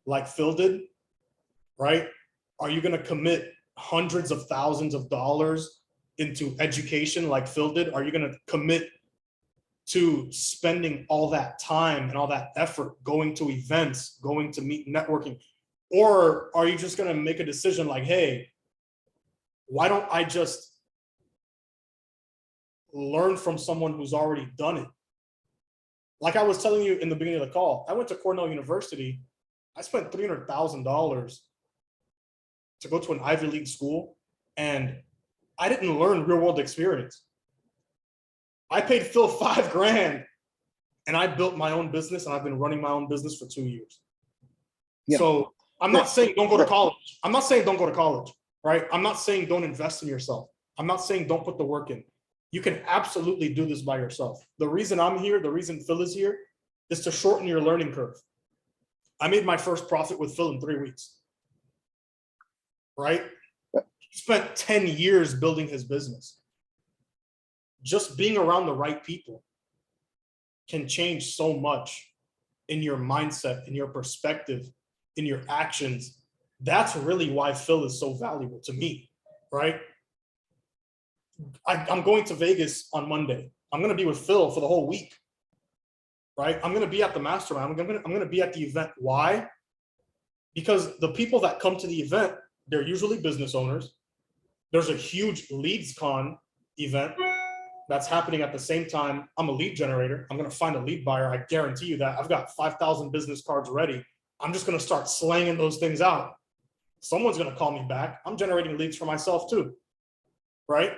like Phil did, right? Are you gonna commit hundreds of thousands of dollars into education like Phil did? Are you gonna commit to spending all that time and all that effort going to events, going to meet networking? Or are you just gonna make a decision like, hey, why don't I just learn from someone who's already done it? Like I was telling you in the beginning of the call, I went to Cornell University. I spent $300,000 to go to an Ivy League school, and I didn't learn real world experience. I paid Phil $5,000 and I built my own business, and I've been running my own business for 2 years. Yeah. So I'm not saying don't go to college. I'm not saying don't go to college, right? I'm not saying don't invest in yourself. I'm not saying don't put the work in. You can absolutely do this by yourself. The reason I'm here, the reason Phil is here, is to shorten your learning curve. I made my first profit with Phil in 3 weeks, right? He spent 10 years building his business. Just being around the right people can change so much in your mindset, in your perspective, in your actions. That's really why Phil is so valuable to me, right? I'm going to Vegas on Monday. I'm going to be with Phil for the whole week, right? I'm going to be at the mastermind. I'm going to be at the event. Why? Because the people that come to the event, they're usually business owners. There's a huge leads con event that's happening at the same time. I'm a lead generator. I'm going to find a lead buyer. I guarantee you that. I've got 5,000 business cards ready. I'm just going to start slanging those things out. Someone's going to call me back. I'm generating leads for myself too, right?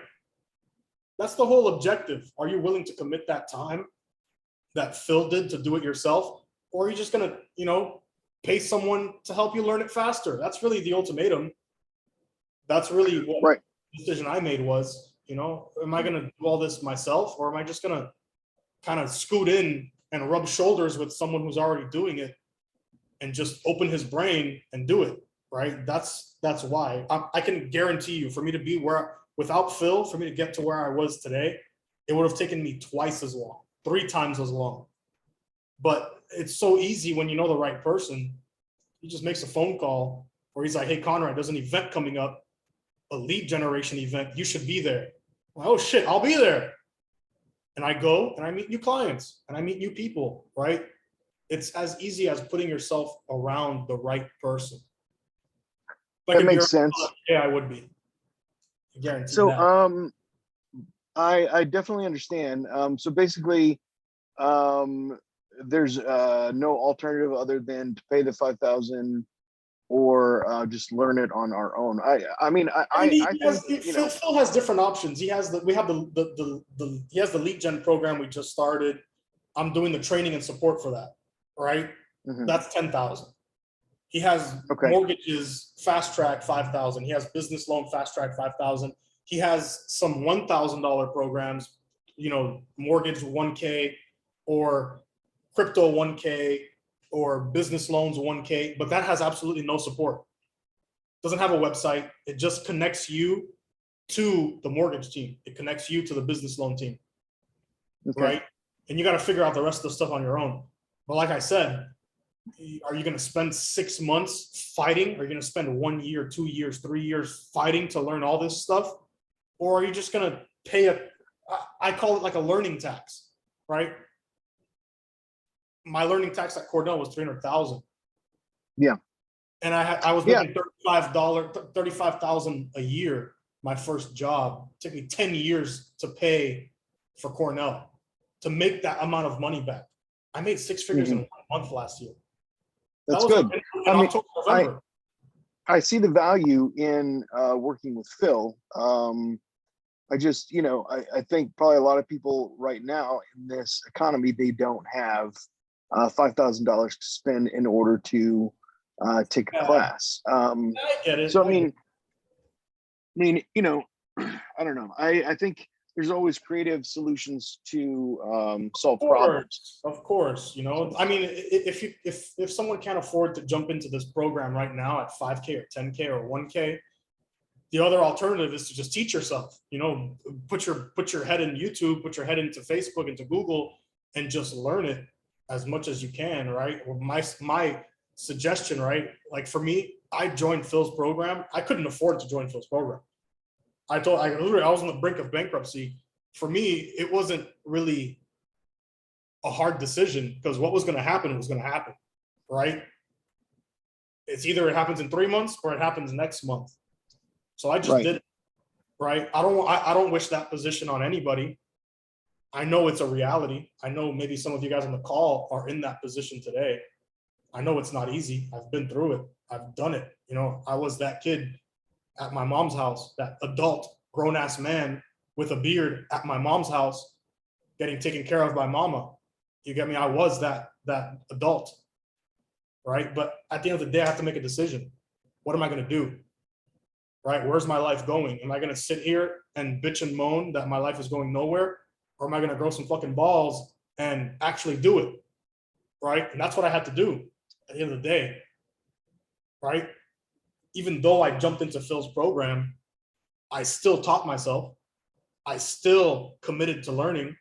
That's the whole objective. Are you willing to commit that time that Phil did to do it yourself? Or are you just going to, you know, pay someone to help you learn it faster? That's really the ultimatum. That's really what the decision I made was, you know, am I going to do all this myself, or am I just going to kind of scoot in and rub shoulders with someone who's already doing it and just open his brain and do it, right? That's why. I can guarantee you, for me to be where, without Phil, for me to get to where I was today, it would have taken me twice as long, 3 times as long. But it's so easy when you know the right person. He just makes a phone call, or he's like, hey, Conrad, there's an event coming up, a lead generation event. You should be there. Like, oh shit, I'll be there. And I go and I meet new clients and I meet new people, right? It's as easy as putting yourself around the right person. Like, that makes sense. Yeah, I would be. I guarantee so that. I definitely understand. So basically, there's no alternative other than to pay the 5,000 or just learn it on our own. I mean, Phil has different options. He has he has the lead gen program we just started. I'm doing the training and support for that, right? Mhm. That's 10,000. He has mortgages fast track 5,000. He has business loan fast track 5,000. He has some $1,000 programs, you know, mortgage 1K or crypto 1K or business loans 1K, but that has absolutely no support. Doesn't have a website. It just connects you to the mortgage team. It connects you to the business loan team, right? And you got to figure out the rest of the stuff on your own. But like I said, are you going to spend 6 months fighting? Are you going to spend 1 year, 2 years, 3 years fighting to learn all this stuff? Or are you just going to pay I call it like a learning tax, right? My learning tax at Cornell was 300,000. Yeah. And I was making $35,000 a year. My first job. It took me 10 years to pay for Cornell to make that amount of money back. I made 6 figures in 1 month last year. That's good. In October, November. I see the value in working with Phil. I just, you know, I think probably a lot of people right now in this economy, they don't have $5,000 to spend in order to take a class. I get it. So I mean, you know, I don't know. I think there's always creative solutions to solve problems. Of course, you know. I mean, if someone can't afford to jump into this program right now at 5K or 10K or 1K, the other alternative is to just teach yourself. You know, put your head in YouTube, put your head into Facebook, into Google, and just learn it as much as you can, right? Or my suggestion, right? Like for me, I joined Phil's program. I couldn't afford to join Phil's program. I was on the brink of bankruptcy. For me, it wasn't really a hard decision because what was going to happen was going to happen, right? It's either it happens in 3 months or it happens next month. So I just did it, right? I don't wish that position on anybody. I know it's a reality. I know maybe some of you guys on the call are in that position today. I know it's not easy. I've been through it. I've done it. You know, I was that kid at my mom's house, that adult grown-ass man with a beard at my mom's house getting taken care of by mama. You get me? I was that adult, right? But at the end of the day, I have to make a decision. What am I going to do? Right? Where's my life going? Am I going to sit here and bitch and moan that my life is going nowhere? Or am I going to grow some fucking balls and actually do it? Right? And that's what I had to do at the end of the day. Right? Even though I jumped into Phil's program, I still taught myself. I still committed to learning,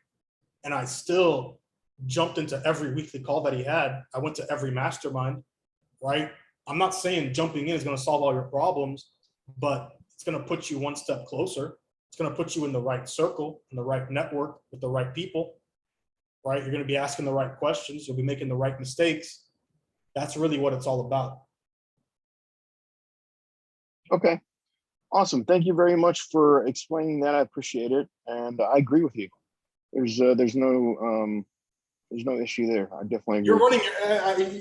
and I still jumped into every weekly call that he had. I went to every mastermind, right? I'm not saying jumping in is going to solve all your problems, but it's going to put you one step closer. It's going to put you in the right circle, in the right network with the right people, right? You're going to be asking the right questions. You'll be making the right mistakes. That's really what it's all about. Okay. Awesome. Thank you very much for explaining that. I appreciate it. And I agree with you. There's no There's no issue there. I definitely agree.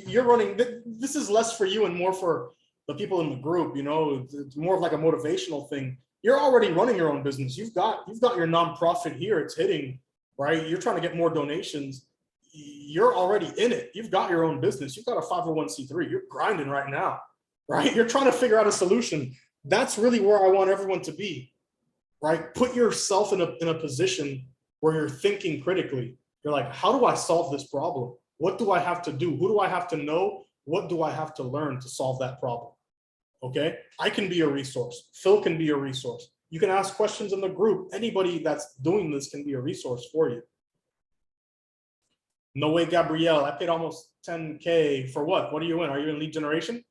You're running. This is less for you and more for the people in the group. You know, it's more of like a motivational thing. You're already running your own business. You've got your nonprofit here. It's hitting, right? You're trying to get more donations. You're already in it. You've got your own business. You've got a 501c3. You're grinding right now, right? You're trying to figure out a solution. That's really where I want everyone to be, right? Put yourself in a position where you're thinking critically. You're like, how do I solve this problem? What do I have to do? Who do I have to know? What do I have to learn to solve that problem? Okay, I can be a resource. Phil can be a resource. You can ask questions in the group. Anybody that's doing this can be a resource for you. No way, Gabrielle. I paid almost 10K for what? What are you in? Are you in lead generation?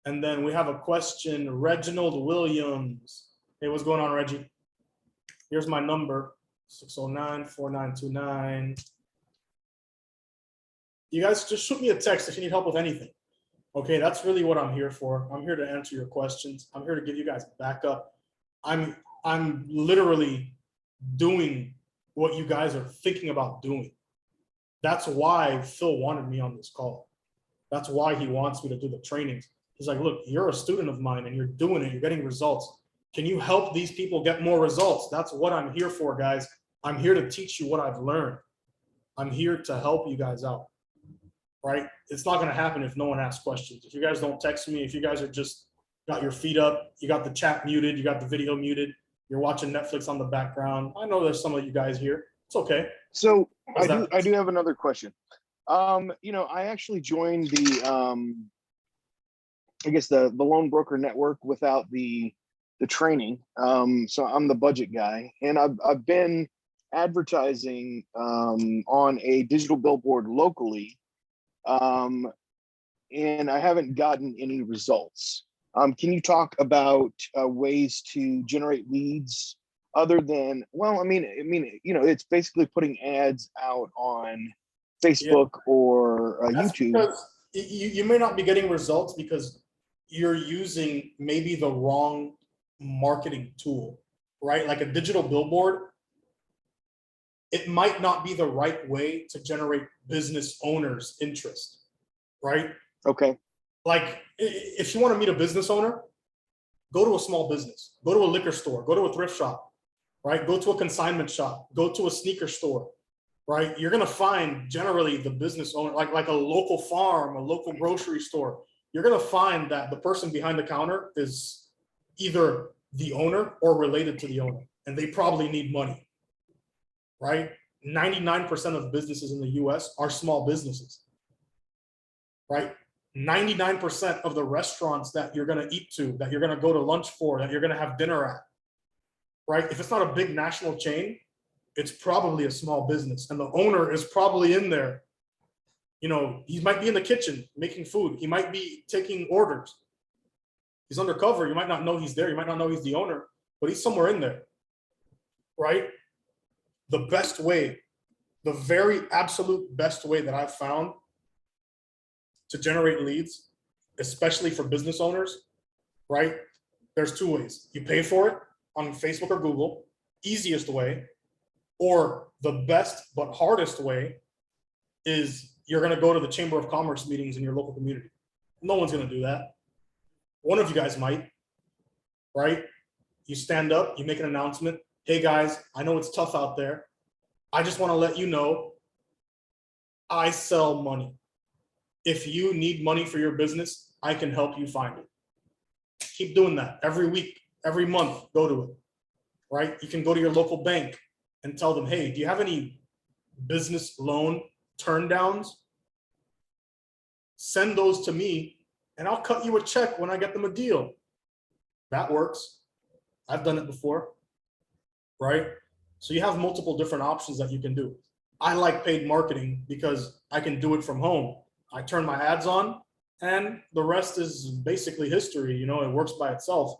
And then we have a question, Reginald Williams. Hey, what's going on, Reggie? Here's my number. 609-4929. You guys just shoot me a text if you need help with anything. Okay, that's really what I'm here for. I'm here to answer your questions. I'm here to give you guys backup. I'm literally doing what you guys are thinking about doing. That's why Phil wanted me on this call. That's why he wants me to do the trainings. He's like, look, you're a student of mine and you're doing it. You're getting results. Can you help these people get more results? That's what I'm here for, guys. I'm here to teach you what I've learned. I'm here to help you guys out, right? It's not going to happen if no one asks questions. If you guys don't text me, if you guys are just got your feet up, you got the chat muted, you got the video muted, you're watching Netflix on the background. I know there's some of you guys here. It's okay. So I do have another question. You know, I actually joined the, I guess the loan broker network without the training. So I'm the budget guy, and I've been advertising on a digital billboard locally, and I haven't gotten any results. Can you talk about ways to generate leads other than, well, I mean, you know, it's basically putting ads out on Facebook or YouTube. Because you may not be getting results because you're using maybe the wrong marketing tool, right? Like a digital billboard, it might not be the right way to generate business owners' interest, right? Okay. Like if you want to meet a business owner, go to a small business, go to a liquor store, go to a thrift shop, right? Go to a consignment shop, go to a sneaker store, right? You're going to find generally the business owner, like a local farm, a local grocery store. You're going to find that the person behind the counter is either the owner or related to the owner, and they probably need money, right? 99% of businesses in the US are small businesses, right? 99% of the restaurants that you're going to eat to, that you're going to go to lunch for, that you're going to have dinner at, right? If it's not a big national chain, it's probably a small business, and the owner is probably in there. You know, he might be in the kitchen making food. He might be taking orders. He's undercover. You might not know he's there. You might not know he's the owner, but he's somewhere in there, right? The best way, the very absolute best way that I've found to generate leads, especially for business owners, right? There's two ways. You pay for it on Facebook or Google, easiest way, or the best but hardest way is you're going to go to the Chamber of Commerce meetings in your local community. No one's going to do that. One of you guys might, right? You stand up, you make an announcement. Hey guys, I know it's tough out there. I just want to let you know I sell money. If you need money for your business, I can help you find it. Keep doing that every week, every month, go to it, right? You can go to your local bank and tell them, hey, do you have any business loan turn downs? Send those to me and I'll cut you a check when I get them a deal. That works. I've done it before, right? So you have multiple different options that you can do. I like paid marketing because I can do it from home. I turn my ads on and the rest is basically history. You know, it works by itself.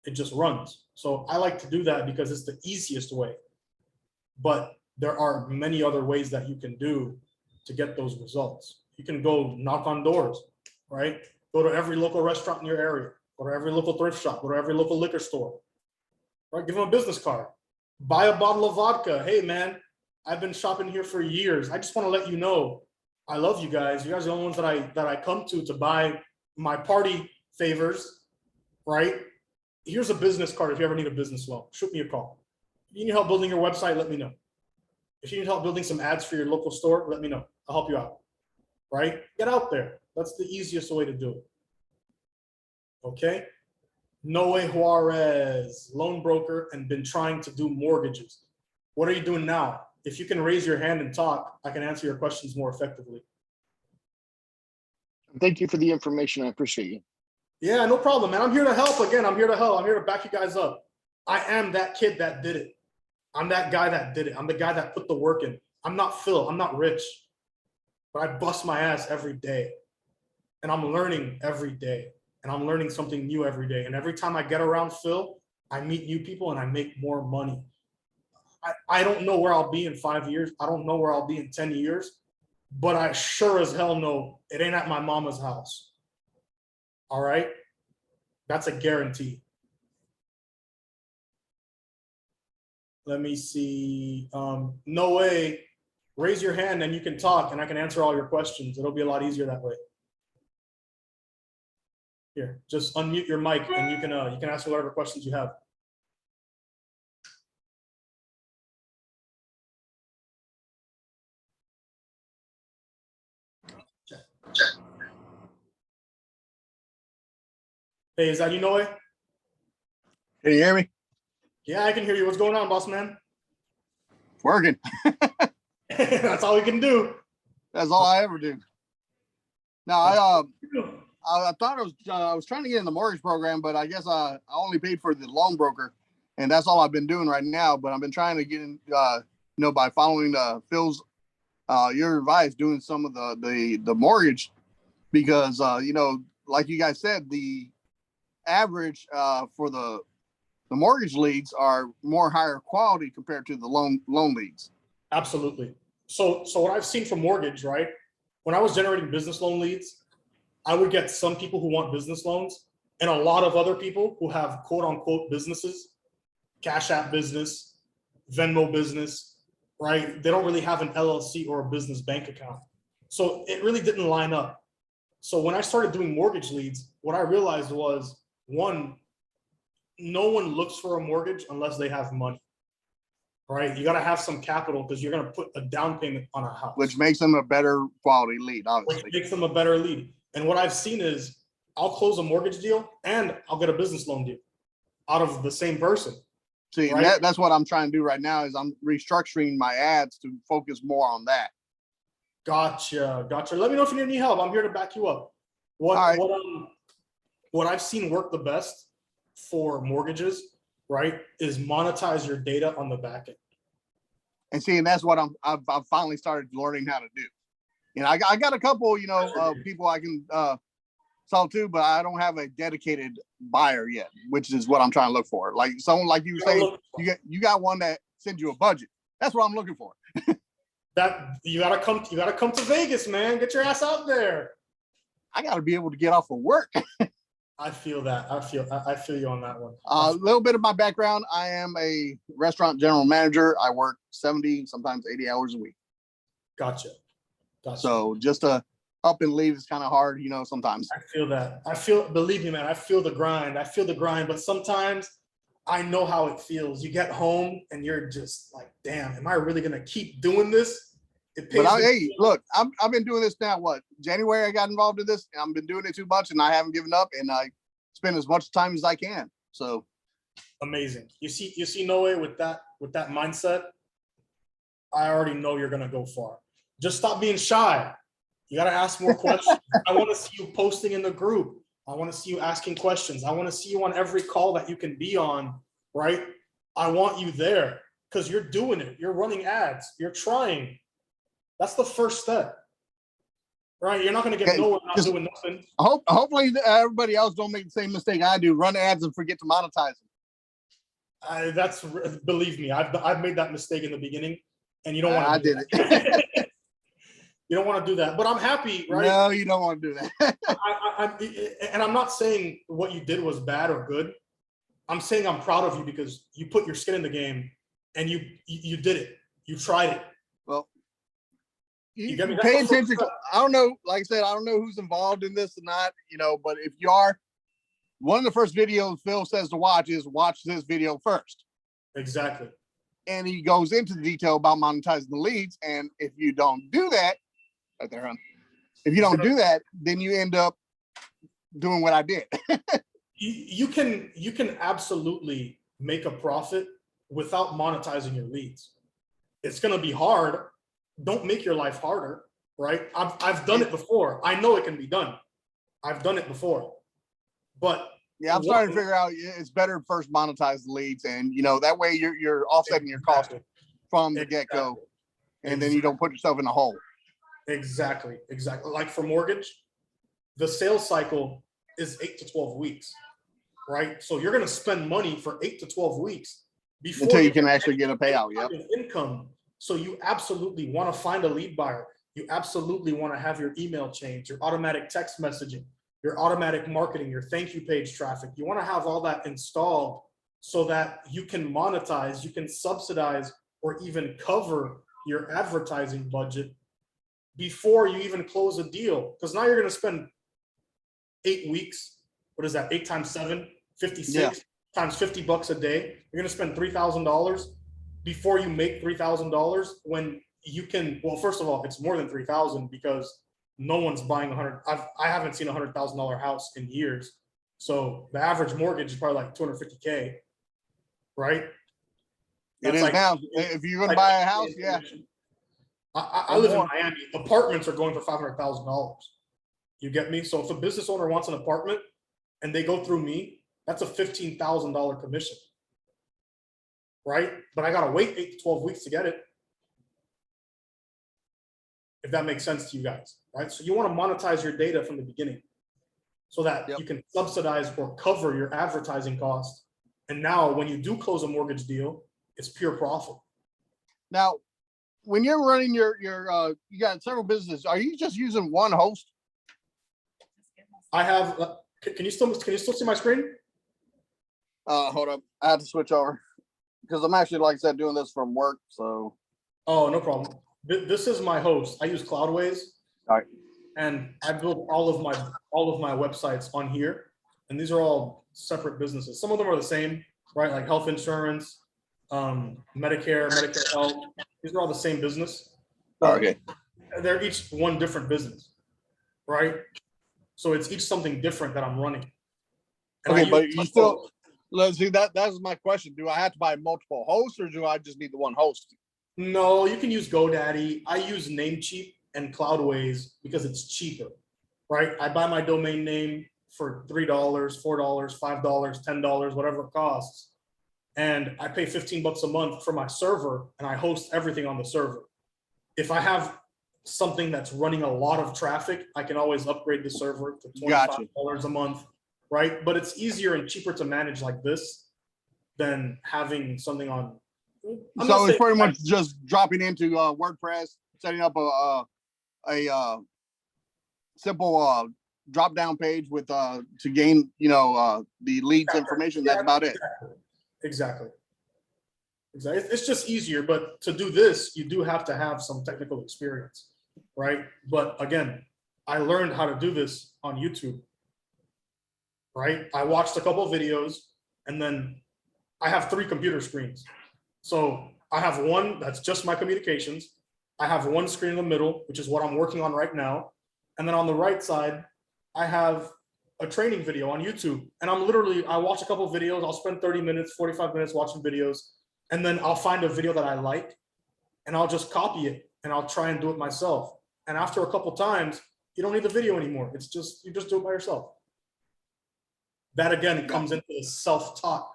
It just runs. So I like to do that because it's the easiest way. But there are many other ways that you can do to get those results. You can go knock on doors, right? Go to every local restaurant in your area, go to every local thrift shop, go to every local liquor store, right? Give them a business card, buy a bottle of vodka. Hey man, I've been shopping here for years. I just want to let you know, I love you guys. You guys are the only ones that I come to buy my party favors, right? Here's a business card if you ever need a business loan. Shoot me a call. If you need help building your website, let me know. If you need help building some ads for your local store, let me know. I'll help you out, right? Get out there. That's the easiest way to do it. Okay? Noe Juarez, loan broker, and been trying to do mortgages. What are you doing now? If you can raise your hand and talk, I can answer your questions more effectively. Thank you for the information. I appreciate you. Yeah, no problem, man. I'm here to help. Again, I'm here to help. I'm here to back you guys up. I am that kid that did it. I'm that guy that did it. I'm the guy that put the work in. I'm not Phil. I'm not rich. But I bust my ass every day. And I'm learning every day. And I'm learning something new every day. And every time I get around Phil, I meet new people and I make more money. I don't know where I'll be in 5 years. I don't know where I'll be in 10 years. But I sure as hell know it ain't at my mama's house. All right? That's a guarantee. Let me see. No way. Raise your hand and you can talk and I can answer all your questions. It'll be a lot easier that way. Here, just unmute your mic and you can ask whatever questions you have. Hey, is that you, Noe? Can you hear me? Yeah, I can hear you. What's going on, boss man? Working. That's all we can do. That's all I ever do. No, I thought I was trying to get in the mortgage program, but I guess I only paid for the loan broker, and that's all I've been doing right now. But I've been trying to get in, by following Phil's your advice, doing some of the mortgage, because like you guys said, the average for the mortgage leads are more higher quality compared to the loan leads. Absolutely. So what I've seen from mortgage, right? When I was generating business loan leads, I would get some people who want business loans and a lot of other people who have quote unquote businesses, Cash App business, Venmo business, right? They don't really have an LLC or a business bank account. So it really didn't line up. So when I started doing mortgage leads, what I realized was, one, no one looks for a mortgage unless they have money, right? You got to have some capital because you're going to put a down payment on a house. Which makes them a better quality lead, obviously. Which makes them a better lead. And what I've seen is I'll close a mortgage deal and I'll get a business loan deal out of the same person. See, right? that's what I'm trying to do right now is I'm restructuring my ads to focus more on that. Gotcha. Let me know if you need any help. I'm here to back you up. What I've seen work the best for mortgages, right, is monetize your data on the back end. And see, and that's what I've finally started learning how to do. I got a couple, people I can sell to, but I don't have a dedicated buyer yet, which is what I'm trying to look for. Like someone like you say, you got one that sends you a budget. That's what I'm looking for. That you gotta come to Vegas, man. Get your ass out there. I gotta be able to get off of work. I feel that. I feel you on that one. A little bit of my background. I am a restaurant general manager. I work 70, sometimes 80 hours a week. Gotcha. So just to up and leave is kind of hard, sometimes. I feel that. Believe me, man, I feel the grind. But sometimes I know how it feels. You get home and you're just like, damn, am I really going to keep doing this? Hey, look, I've been doing this now, January I got involved in this, and I've been doing it too much and I haven't given up, and I spend as much time as I can. So amazing. You see Noe with that mindset, I already know you're going to go far. Just stop being shy. You got to ask more questions. I want to see you posting in the group. I want to see you asking questions. I want to see you on every call that you can be on, right? I want you there because you're doing it. You're running ads. You're trying. That's the first step, right? You're not going to get nowhere not doing nothing. Hopefully everybody else don't make the same mistake I do. Run ads and forget to monetize them. Believe me, I've made that mistake in the beginning, and you don't want to. I did it. You don't want to do that, but I'm happy, right? No, you don't want to do that. And I'm not saying what you did was bad or good. I'm saying I'm proud of you because you put your skin in the game and you did it. You tried it. Well, You get me? pay That's the attention. first I don't know. Like I said, I don't know who's involved in this or not, but if you are, one of the first videos Phil says to watch is watch this video first. Exactly. And he goes into the detail about monetizing the leads. And if you don't do that, right there, hon. If you don't do that, then you end up doing what I did. You can absolutely make a profit without monetizing your leads. It's going to be hard. Don't make your life harder, right? I've done it before. I know it can be done. I've done it before. But yeah, I'm starting to figure out it's better to first monetize the leads, and that way you're offsetting your cost from the get-go, and then you don't put yourself in a hole. Exactly. Like for mortgage, the sales cycle is 8 to 12 weeks, right? So you're going to spend money for 8 to 12 weeks before until you can actually get a payout. Yep. Income. So you absolutely want to find a lead buyer. You absolutely want to have your email change, your automatic text messaging, your automatic marketing, your thank you page traffic. You want to have all that installed so that you can monetize, you can subsidize, or even cover your advertising budget before you even close a deal. Because now you're going to spend 8 weeks. What is that? 8 times 7, 56 times $50 a day. You're going to spend $3,000 before you make $3,000 when you can. Well, first of all, it's more than 3,000 because no one's buying I haven't seen $100,000 house in years. So the average mortgage is probably like $250K, right? It is like, now. If you're going to buy a house, yeah. I live in Miami. Apartments are going for $500,000. You get me? So if a business owner wants an apartment and they go through me, that's a $15,000 commission, right? But I got to wait 8 to 12 weeks to get it. If that makes sense to you guys, right? So you want to monetize your data from the beginning so that you can subsidize or cover your advertising costs. And now when you do close a mortgage deal, it's pure profit. Now, when you're running your you got several businesses, are you just using one host? I have, can you still see my screen? Hold up. I have to switch over because I'm actually, like I said, doing this from work. So. Oh, no problem. This is my host. I use Cloudways. All right. And I built all of my websites on here. And these are all separate businesses. Some of them are the same, right? Like health insurance, Medicare health. These are all the same business. Okay. They're each one different business, right? So it's each something different that I'm running. And okay, but you still, let's see, that's my question. Do I have to buy multiple hosts or do I just need the one host? No, you can use GoDaddy. I use Namecheap and Cloudways because it's cheaper, right? I buy my domain name for $3, $4, $5, $10, whatever it costs. And I pay $15 a month for my server and I host everything on the server. If I have something that's running a lot of traffic, I can always upgrade the server to $25 a month, right? But it's easier and cheaper to manage like this than having something on. So it's pretty much just dropping into WordPress, setting up a simple drop-down page with to gain the leads information. That's about it. Exactly. It's just easier, but to do this, you do have to have some technical experience, right? But again, I learned how to do this on YouTube, right? I watched a couple of videos and then I have 3 computer screens. So I have one that's just my communications. I have one screen in the middle, which is what I'm working on right now. And then on the right side, I have a training video on YouTube. And I watch a couple of videos. I'll spend 30 minutes, 45 minutes watching videos. And then I'll find a video that I like and I'll just copy it and I'll try and do it myself. And after a couple of times, you don't need the video anymore. You just do it by yourself. That again comes into the self-taught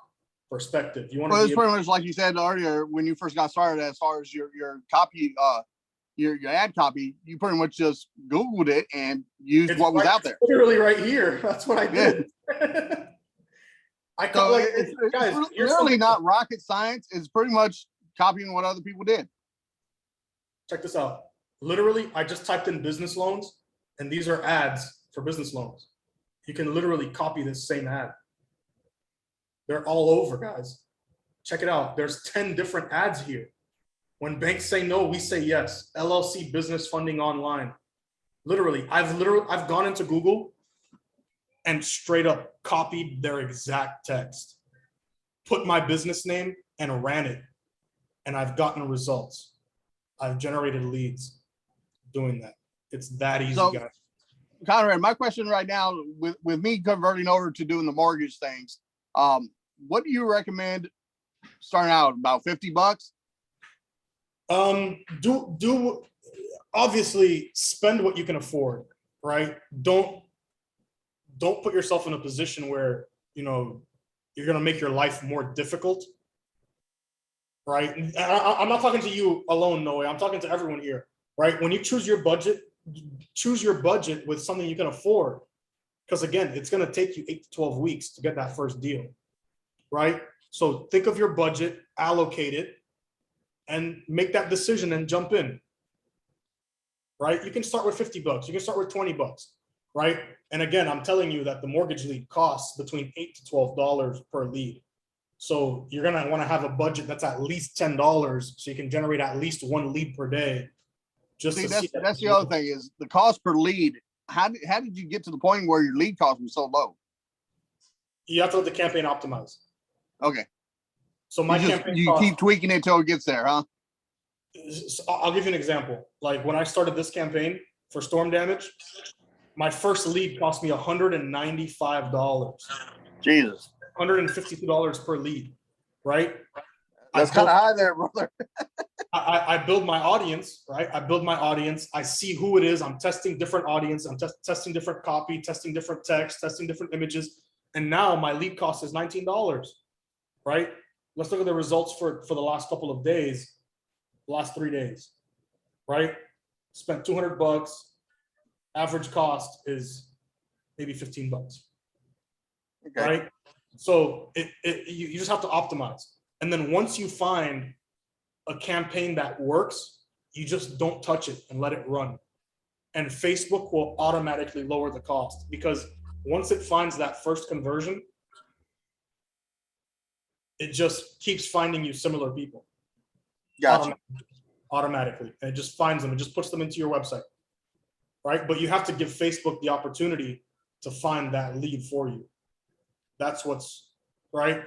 perspective. You want to. Well, it's pretty much like you said earlier when you first got started. As far as your copy, your ad copy, you pretty much just Googled it and used what was out there. Literally right here. That's what I did. It's really not rocket science. It's pretty much copying what other people did. Check this out. Literally, I just typed in business loans, and these are ads for business loans. You can literally copy this same ad. They're all over, guys. Check it out. There's 10 different ads here. When banks say no, we say yes. LLC business funding online. I've gone into Google and straight up copied their exact text, put my business name and ran it. And I've gotten results. I've generated leads doing that. It's that easy, So, guys. Conrad, my question right now, with me converting over to doing the mortgage things, what do you recommend starting out? About $50? Do obviously spend what you can afford, right? Don't put yourself in a position where, you know, you're going to make your life more difficult, right? And I'm not talking to you alone, no way. I'm talking to everyone here, right? When you choose your budget with something you can afford. Because again, it's going to take you 8 to 12 weeks to get that first deal, right? So think of your budget, allocate it, and make that decision and jump in, right? You can start with $50. You can start with $20, right? And again, I'm telling you that the mortgage lead costs between $8 to $12 per lead. So you're going to want to have a budget that's at least $10 so you can generate at least 1 lead per day. Just That's the other thing is the cost per lead. How did you get to the point where your lead cost was so low? You have to let the campaign optimize. Okay. So you keep tweaking it till it gets there, huh? I'll give you an example. Like when I started this campaign for storm damage, my first lead cost me $195. Jesus. $152 per lead, right? That's kind of high there, brother. I build my audience, right? I build my audience. I see who it is. I'm testing different audience. I'm testing different copy, testing different text, testing different images. And now my lead cost is $19, right? Let's look at the results for the last couple of days, the last 3 days, right? Spent $200. Average cost is maybe $15, okay. Right? So you just have to optimize. And then once you find a campaign that works, you just don't touch it and let it run. And Facebook will automatically lower the cost because once it finds that first conversion, it just keeps finding you similar people. Gotcha. Automatically. And it just finds them. It just puts them into your website, right? But you have to give Facebook the opportunity to find that lead for you. That's what's right.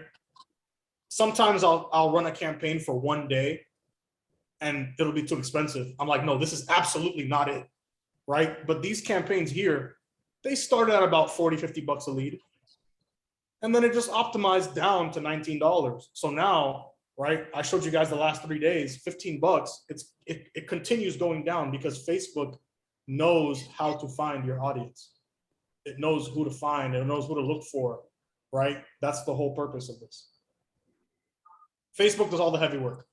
Sometimes I'll run a campaign for 1 day and it'll be too expensive. I'm like, no, this is absolutely not it, right? But these campaigns here, they start at about $40, $50 a lead. And then it just optimized down to $19. So now, right, I showed you guys the last 3 days, $15. It continues going down because Facebook knows how to find your audience. It knows who to find. It knows who to look for, right? That's the whole purpose of this. Facebook does all the heavy work.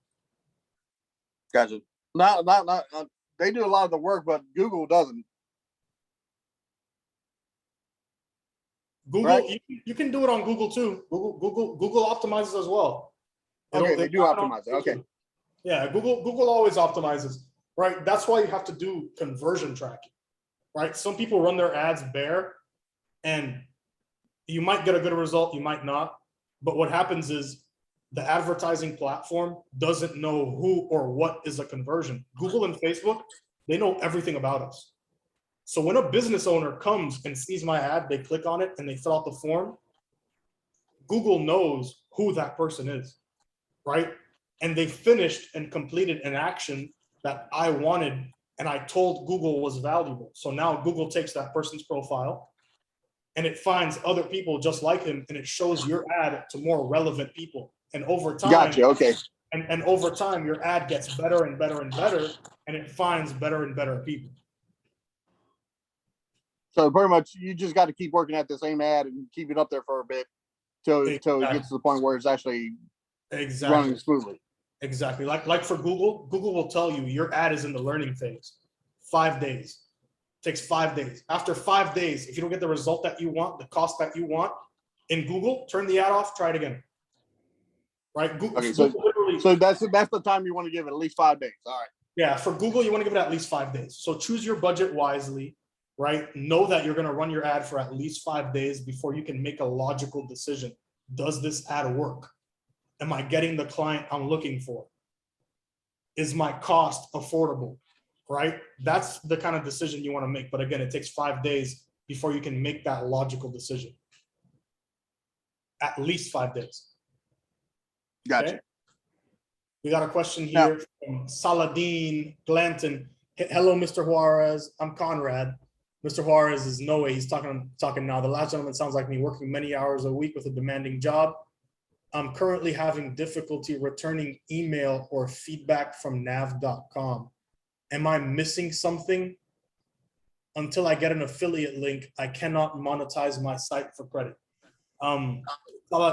Gotcha. Not they do a lot of the work, but Google doesn't. Google, right? You can do it on Google too. Google optimizes as well. Okay, they do optimize it. Okay. Yeah, Google always optimizes, right? That's why you have to do conversion tracking, right? Some people run their ads bare, and you might get a good result, you might not. But what happens is the advertising platform doesn't know who or what is a conversion. Google and Facebook, they know everything about us. So when a business owner comes and sees my ad, they click on it and they fill out the form, Google knows who that person is, right? And they finished and completed an action that I wanted and I told Google was valuable. So now Google takes that person's profile and it finds other people just like him and it shows your ad to more relevant people. And over time, gotcha, okay. And over time, your ad gets better and better and better, and it finds better and better people. So pretty much, you just got to keep working at the same ad and keep it up there for a bit till it gets to the point where it's actually running smoothly. Exactly. Like for Google will tell you your ad is in the learning phase. 5 days. It takes 5 days. After 5 days, if you don't get the result that you want, the cost that you want, in Google, turn the ad off, try it again. Right? Google, okay, so that's the time you want to give it, at least 5 days. All right. Yeah, for Google, you want to give it at least 5 days. So choose your budget wisely, right? Know that you're going to run your ad for at least 5 days before you can make a logical decision. Does this ad work? Am I getting the client I'm looking for? is my cost affordable, right? That's the kind of decision you want to make. But again, it takes 5 days before you can make that logical decision. At least 5 days. Gotcha. Okay? We got a question here from Saladin Glanton. Hello, Mr. Juarez. I'm Conrad. Mr. Juarez is no way. He's talking now. The last gentleman sounds like me, working many hours a week with a demanding job. I'm currently having difficulty returning email or feedback from nav.com. Am I missing something? Until I get an affiliate link, I cannot monetize my site for credit.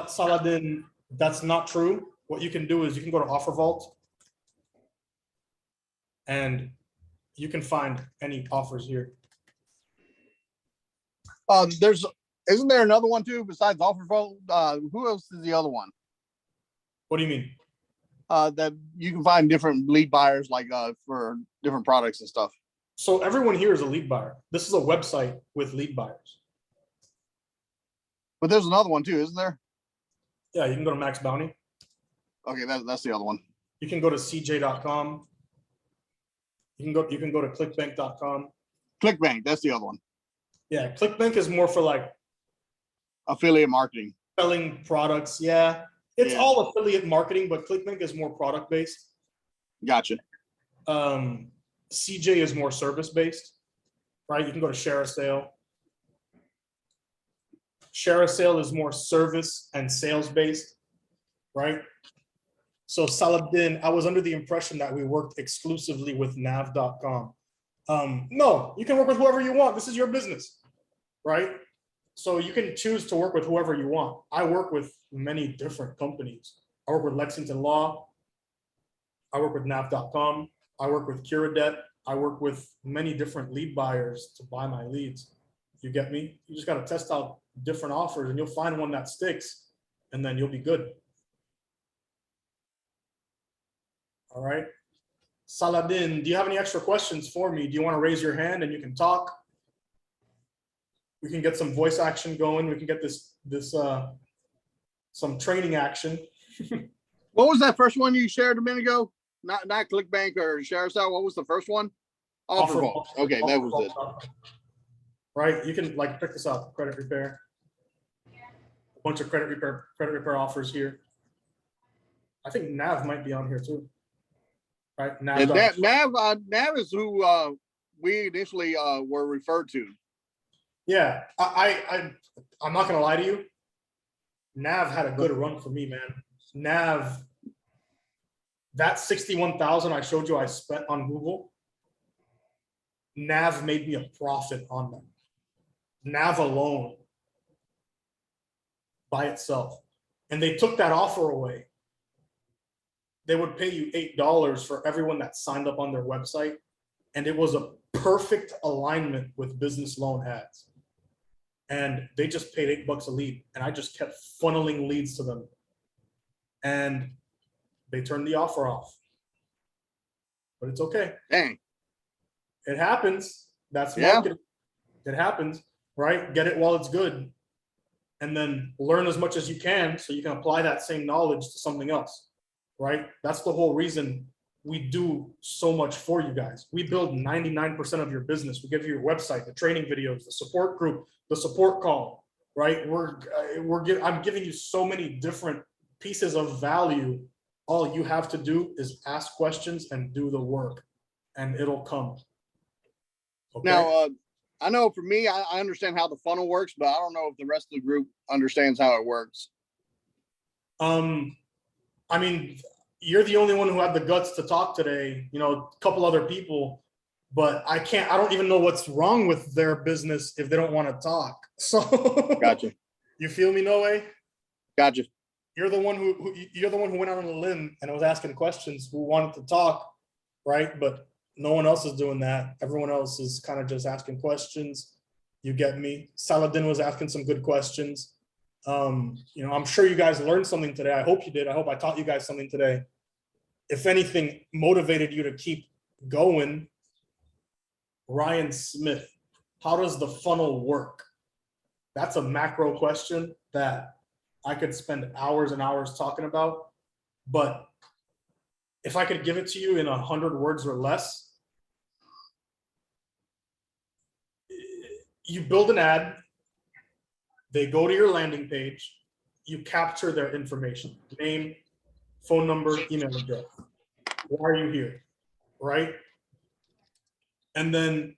Saladin, that's not true. What you can do is you can go to OfferVault and you can find any offers here. Isn't there another one too besides OfferVault? Who else is the other one? What do you mean? That you can find different lead buyers, like for different products and stuff. So everyone here is a lead buyer. This is a website with lead buyers. But there's another one too, isn't there? Yeah, you can go to Max Bounty. Okay, that's the other one. You can go to cj.com. You can go to clickbank.com. ClickBank, that's the other one. Yeah, ClickBank is more for like Affiliate marketing. selling products. Yeah, it's all affiliate marketing, but ClickBank is more product based. Gotcha. CJ is more service based, right? You can go to Share a Sale. Share a Sale is more service and sales based, right? So Saladin, I was under the impression that we worked exclusively with nav.com. No, you can work with whoever you want. This is your business, right? So you can choose to work with whoever you want. I work with many different companies. I work with Lexington Law. I work with nav.com. I work with Curadebt. I work with many different lead buyers to buy my leads. You get me? You just got to test out different offers and you'll find one that sticks and then you'll be good. All right. Saladin, do you have any extra questions for me? Do you want to raise your hand and you can talk? We can get some voice action going. We can get some training action. What was that first one you shared a minute ago? Not ClickBank or ShareSale. What was the first one? OfferVault. Okay, that was it. Right. You can like pick this up. Credit repair. A bunch of credit repair offers here. I think Nav might be on here too. Right. Nav is who we initially were referred to. Yeah, I'm not gonna lie to you. Nav had a good run for me, man. Nav, that 61,000 I showed you I spent on Google, Nav made me a profit on them. Nav alone by itself. And they took that offer away. They would pay you $8 for everyone that signed up on their website. And it was a perfect alignment with business loan ads. And they just paid $8 a lead. And I just kept funneling leads to them. And they turned the offer off. But it's okay. Dang. It happens. That's marketing. It happens, right? Get it while it's good. And then learn as much as you can so you can apply that same knowledge to something else, right? That's the whole reason we do so much for you guys. We build 99% of your business. We give you your website, the training videos, the support group, the support call, right? I'm giving you so many different pieces of value. All you have to do is ask questions and do the work, and it'll come. Okay? Now, I know for me, I understand how the funnel works, but I don't know if the rest of the group understands how it works. I mean, you're the only one who had the guts to talk today, you know, a couple other people, but I don't even know what's wrong with their business if they don't want to talk. So Gotcha. You feel me, Noe? Gotcha. You're the one who went out on a limb and was asking questions, who wanted to talk, right? But no one else is doing that. Everyone else is kind of just asking questions. You get me? Saladin was asking some good questions. You know, I'm sure you guys learned something today. I hope you did. I hope I taught you guys something today. If anything motivated you to keep going. Ryan Smith, how does the funnel work? That's a macro question that I could spend hours and hours talking about, but if I could give it to you in 100 words or less, you build an ad, they go to your landing page, you capture their information, name, phone number, email address. Why are you here, right? And then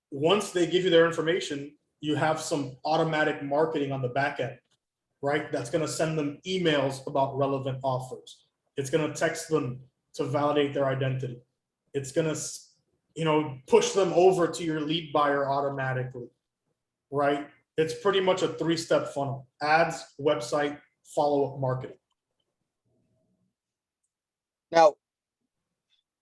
once they give you their information, you have some automatic marketing on the back end, right? That's going to send them emails about relevant offers. It's going to text them to validate their identity. It's going to, you know, push them over to your lead buyer automatically, right? It's pretty much a 3-step funnel: ads, website, follow-up marketing. Now,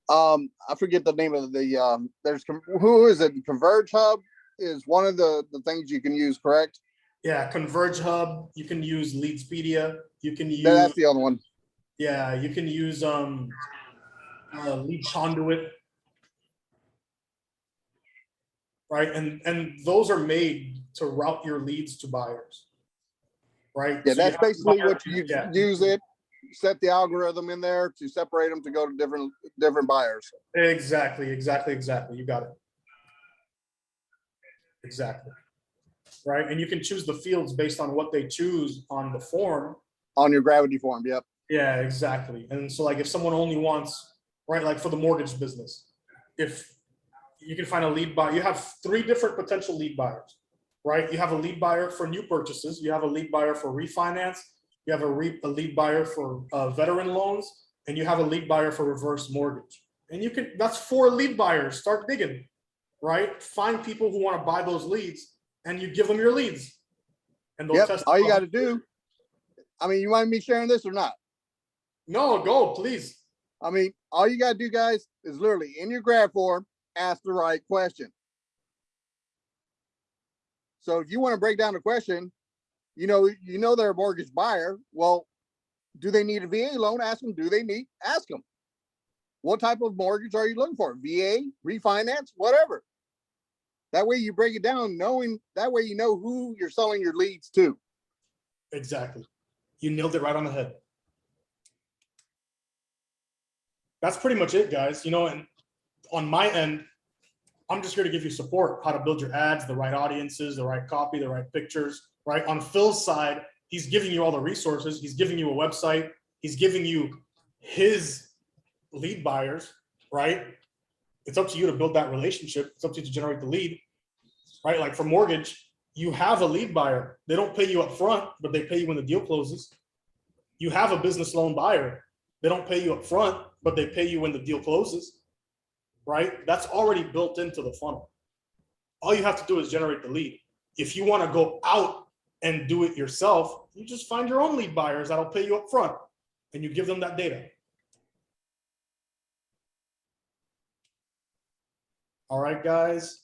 I forget the name of the, there's, who is it? Converge Hub is one of the things you can use, correct? Yeah, Converge Hub. You can use Leadspedia. You can use, That's the other one. yeah, you can use Lead Conduit, right? And those are made to route your leads to buyers, right? Yeah, So you that's have basically buyers- what you yeah. use it, set the algorithm in there to separate them to go to different buyers. Exactly. You got it. Exactly. Right. And you can choose the fields based on what they choose on the form. On your gravity form, yep. Yeah, exactly. And so, like, if someone only wants, right, like for the mortgage business, if you can find a lead buyer, you have 3 different potential lead buyers, right? You have a lead buyer for new purchases. You have a lead buyer for refinance. You have a lead buyer for veteran loans, and you have a lead buyer for reverse mortgage. And you can, that's 4 lead buyers. Start digging, right? Find people who want to buy those leads, and you give them your leads. And they'll test. All you got to do, I mean, you want me sharing this or not? No, go, please. I mean, all you got to do, guys, is literally in your grab form, ask the right question. So if you want to break down the question, you know they're a mortgage buyer. Well, do they need a VA loan? Ask them. Ask them. What type of mortgage are you looking for? VA, refinance, whatever. That way you break it down, that way you know who you're selling your leads to. Exactly. You nailed it right on the head. That's pretty much it, guys. You know, and on my end, I'm just here to give you support, how to build your ads, the right audiences, the right copy, the right pictures, right? On Phil's side, he's giving you all the resources. He's giving you a website. He's giving you his lead buyers, right? It's up to you to build that relationship. It's up to you to generate the lead, right? Like for mortgage, you have a lead buyer. They don't pay you up front, but they pay you when the deal closes. You have a business loan buyer. They don't pay you up front, but they pay you when the deal closes, right? That's already built into the funnel. All you have to do is generate the lead. If you want to go out and do it yourself, you just find your own lead buyers that'll pay you up front, and you give them that data. All right, guys.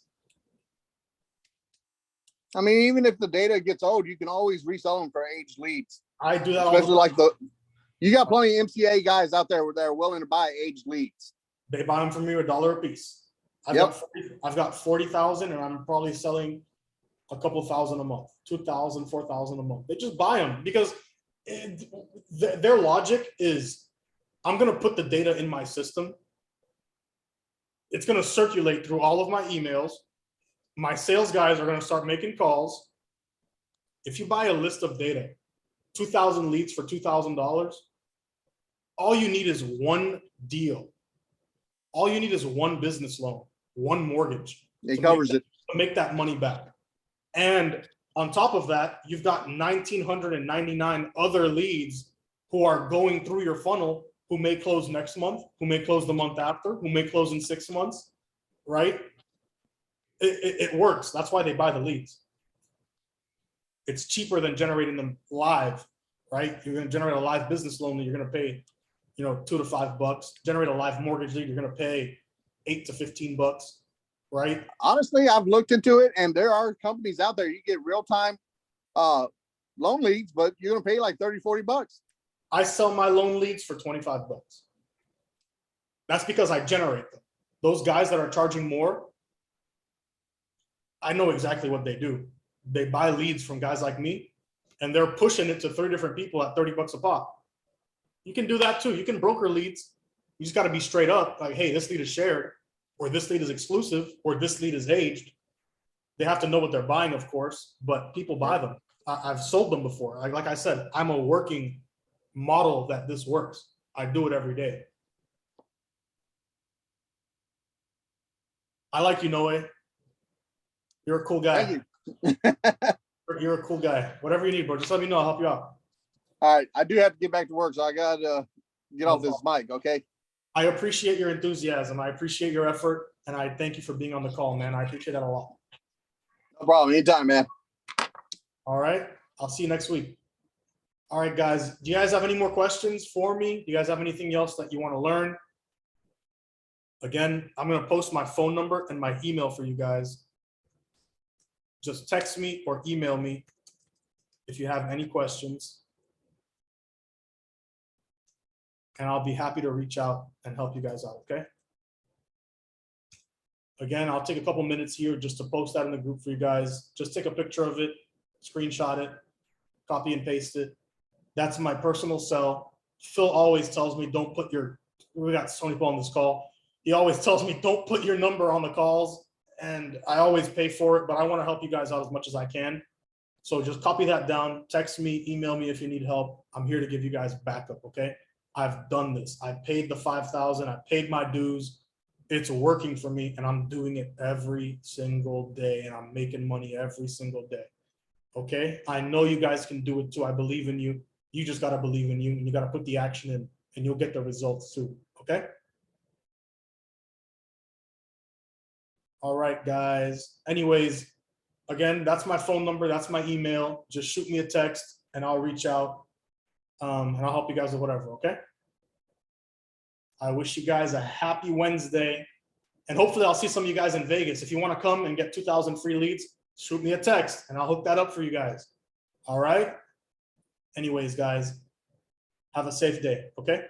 I mean, even if the data gets old, you can always resell them for aged leads. I do that. Especially like you got plenty of MCA guys out there that are willing to buy aged leads. They buy them from me $1 a piece. I've got 40,000, and I'm probably selling a couple thousand a month, 2,000, 4,000 a month. They just buy them because their logic is, I'm going to put the data in my system. It's going to circulate through all of my emails. My sales guys are going to start making calls. If you buy a list of data, 2,000 leads for $2,000, all you need is one deal. All you need is one business loan, one mortgage. It covers it. To make that money back. And on top of that, you've got 1,999 other leads who are going through your funnel, who may close next month, who may close the month after, who may close in 6 months, right? It works. That's why they buy the leads. It's cheaper than generating them live, right? You're going to generate a live business loan that you're going to pay, $2 to $5. Generate a live mortgage lead, you're going to pay $8 to $15, right? Honestly, I've looked into it, and there are companies out there you get real-time loan leads, but you're going to pay like $30, $40. I sell my loan leads for $25. That's because I generate them. Those guys that are charging more, I know exactly what they do. They buy leads from guys like me, and they're pushing it to 3 different people at $30 a pop. You can do that too. You can broker leads. You just got to be straight up like, hey, this lead is shared, or this lead is exclusive, or this lead is aged. They have to know what they're buying, of course, but people buy them. I've sold them before. Like I said, I'm a working model that this works. I do it every day. I like you, Noe. You're a cool guy. Thank you. You're a cool guy. Whatever you need, bro. Just let me know. I'll help you out. All right, I do have to get back to work, so I gotta get off this mic. Okay. I appreciate your enthusiasm. I appreciate your effort, and I thank you for being on the call, man. I appreciate that a lot. No problem. Anytime, man. All right. I'll see you next week. All right, guys. Do you guys have any more questions for me? Do you guys have anything else that you want to learn? Again, I'm going to post my phone number and my email for you guys. Just text me or email me if you have any questions. And I'll be happy to reach out and help you guys out, okay? Again, I'll take a couple minutes here just to post that in the group for you guys. Just take a picture of it, screenshot it, copy and paste it. That's my personal cell. Phil always tells me, don't put your, we got so many people on this call. He always tells me, don't put your number on the calls. And I always pay for it, but I want to help you guys out as much as I can. So just copy that down, text me, email me if you need help. I'm here to give you guys backup, okay? I've done this. I paid the 5,000. I paid my dues. It's working for me, and I'm doing it every single day, and I'm making money every single day. Okay? I know you guys can do it too. I believe in you. You just got to believe in you, and you got to put the action in, and you'll get the results too. Okay? All right, guys. Anyways, again, that's my phone number. That's my email. Just shoot me a text, and I'll reach out, and I'll help you guys with whatever, okay? I wish you guys a happy Wednesday, and hopefully I'll see some of you guys in Vegas. If you want to come and get 2,000 free leads, shoot me a text and I'll hook that up for you guys. All right. Anyways, guys, have a safe day. Okay.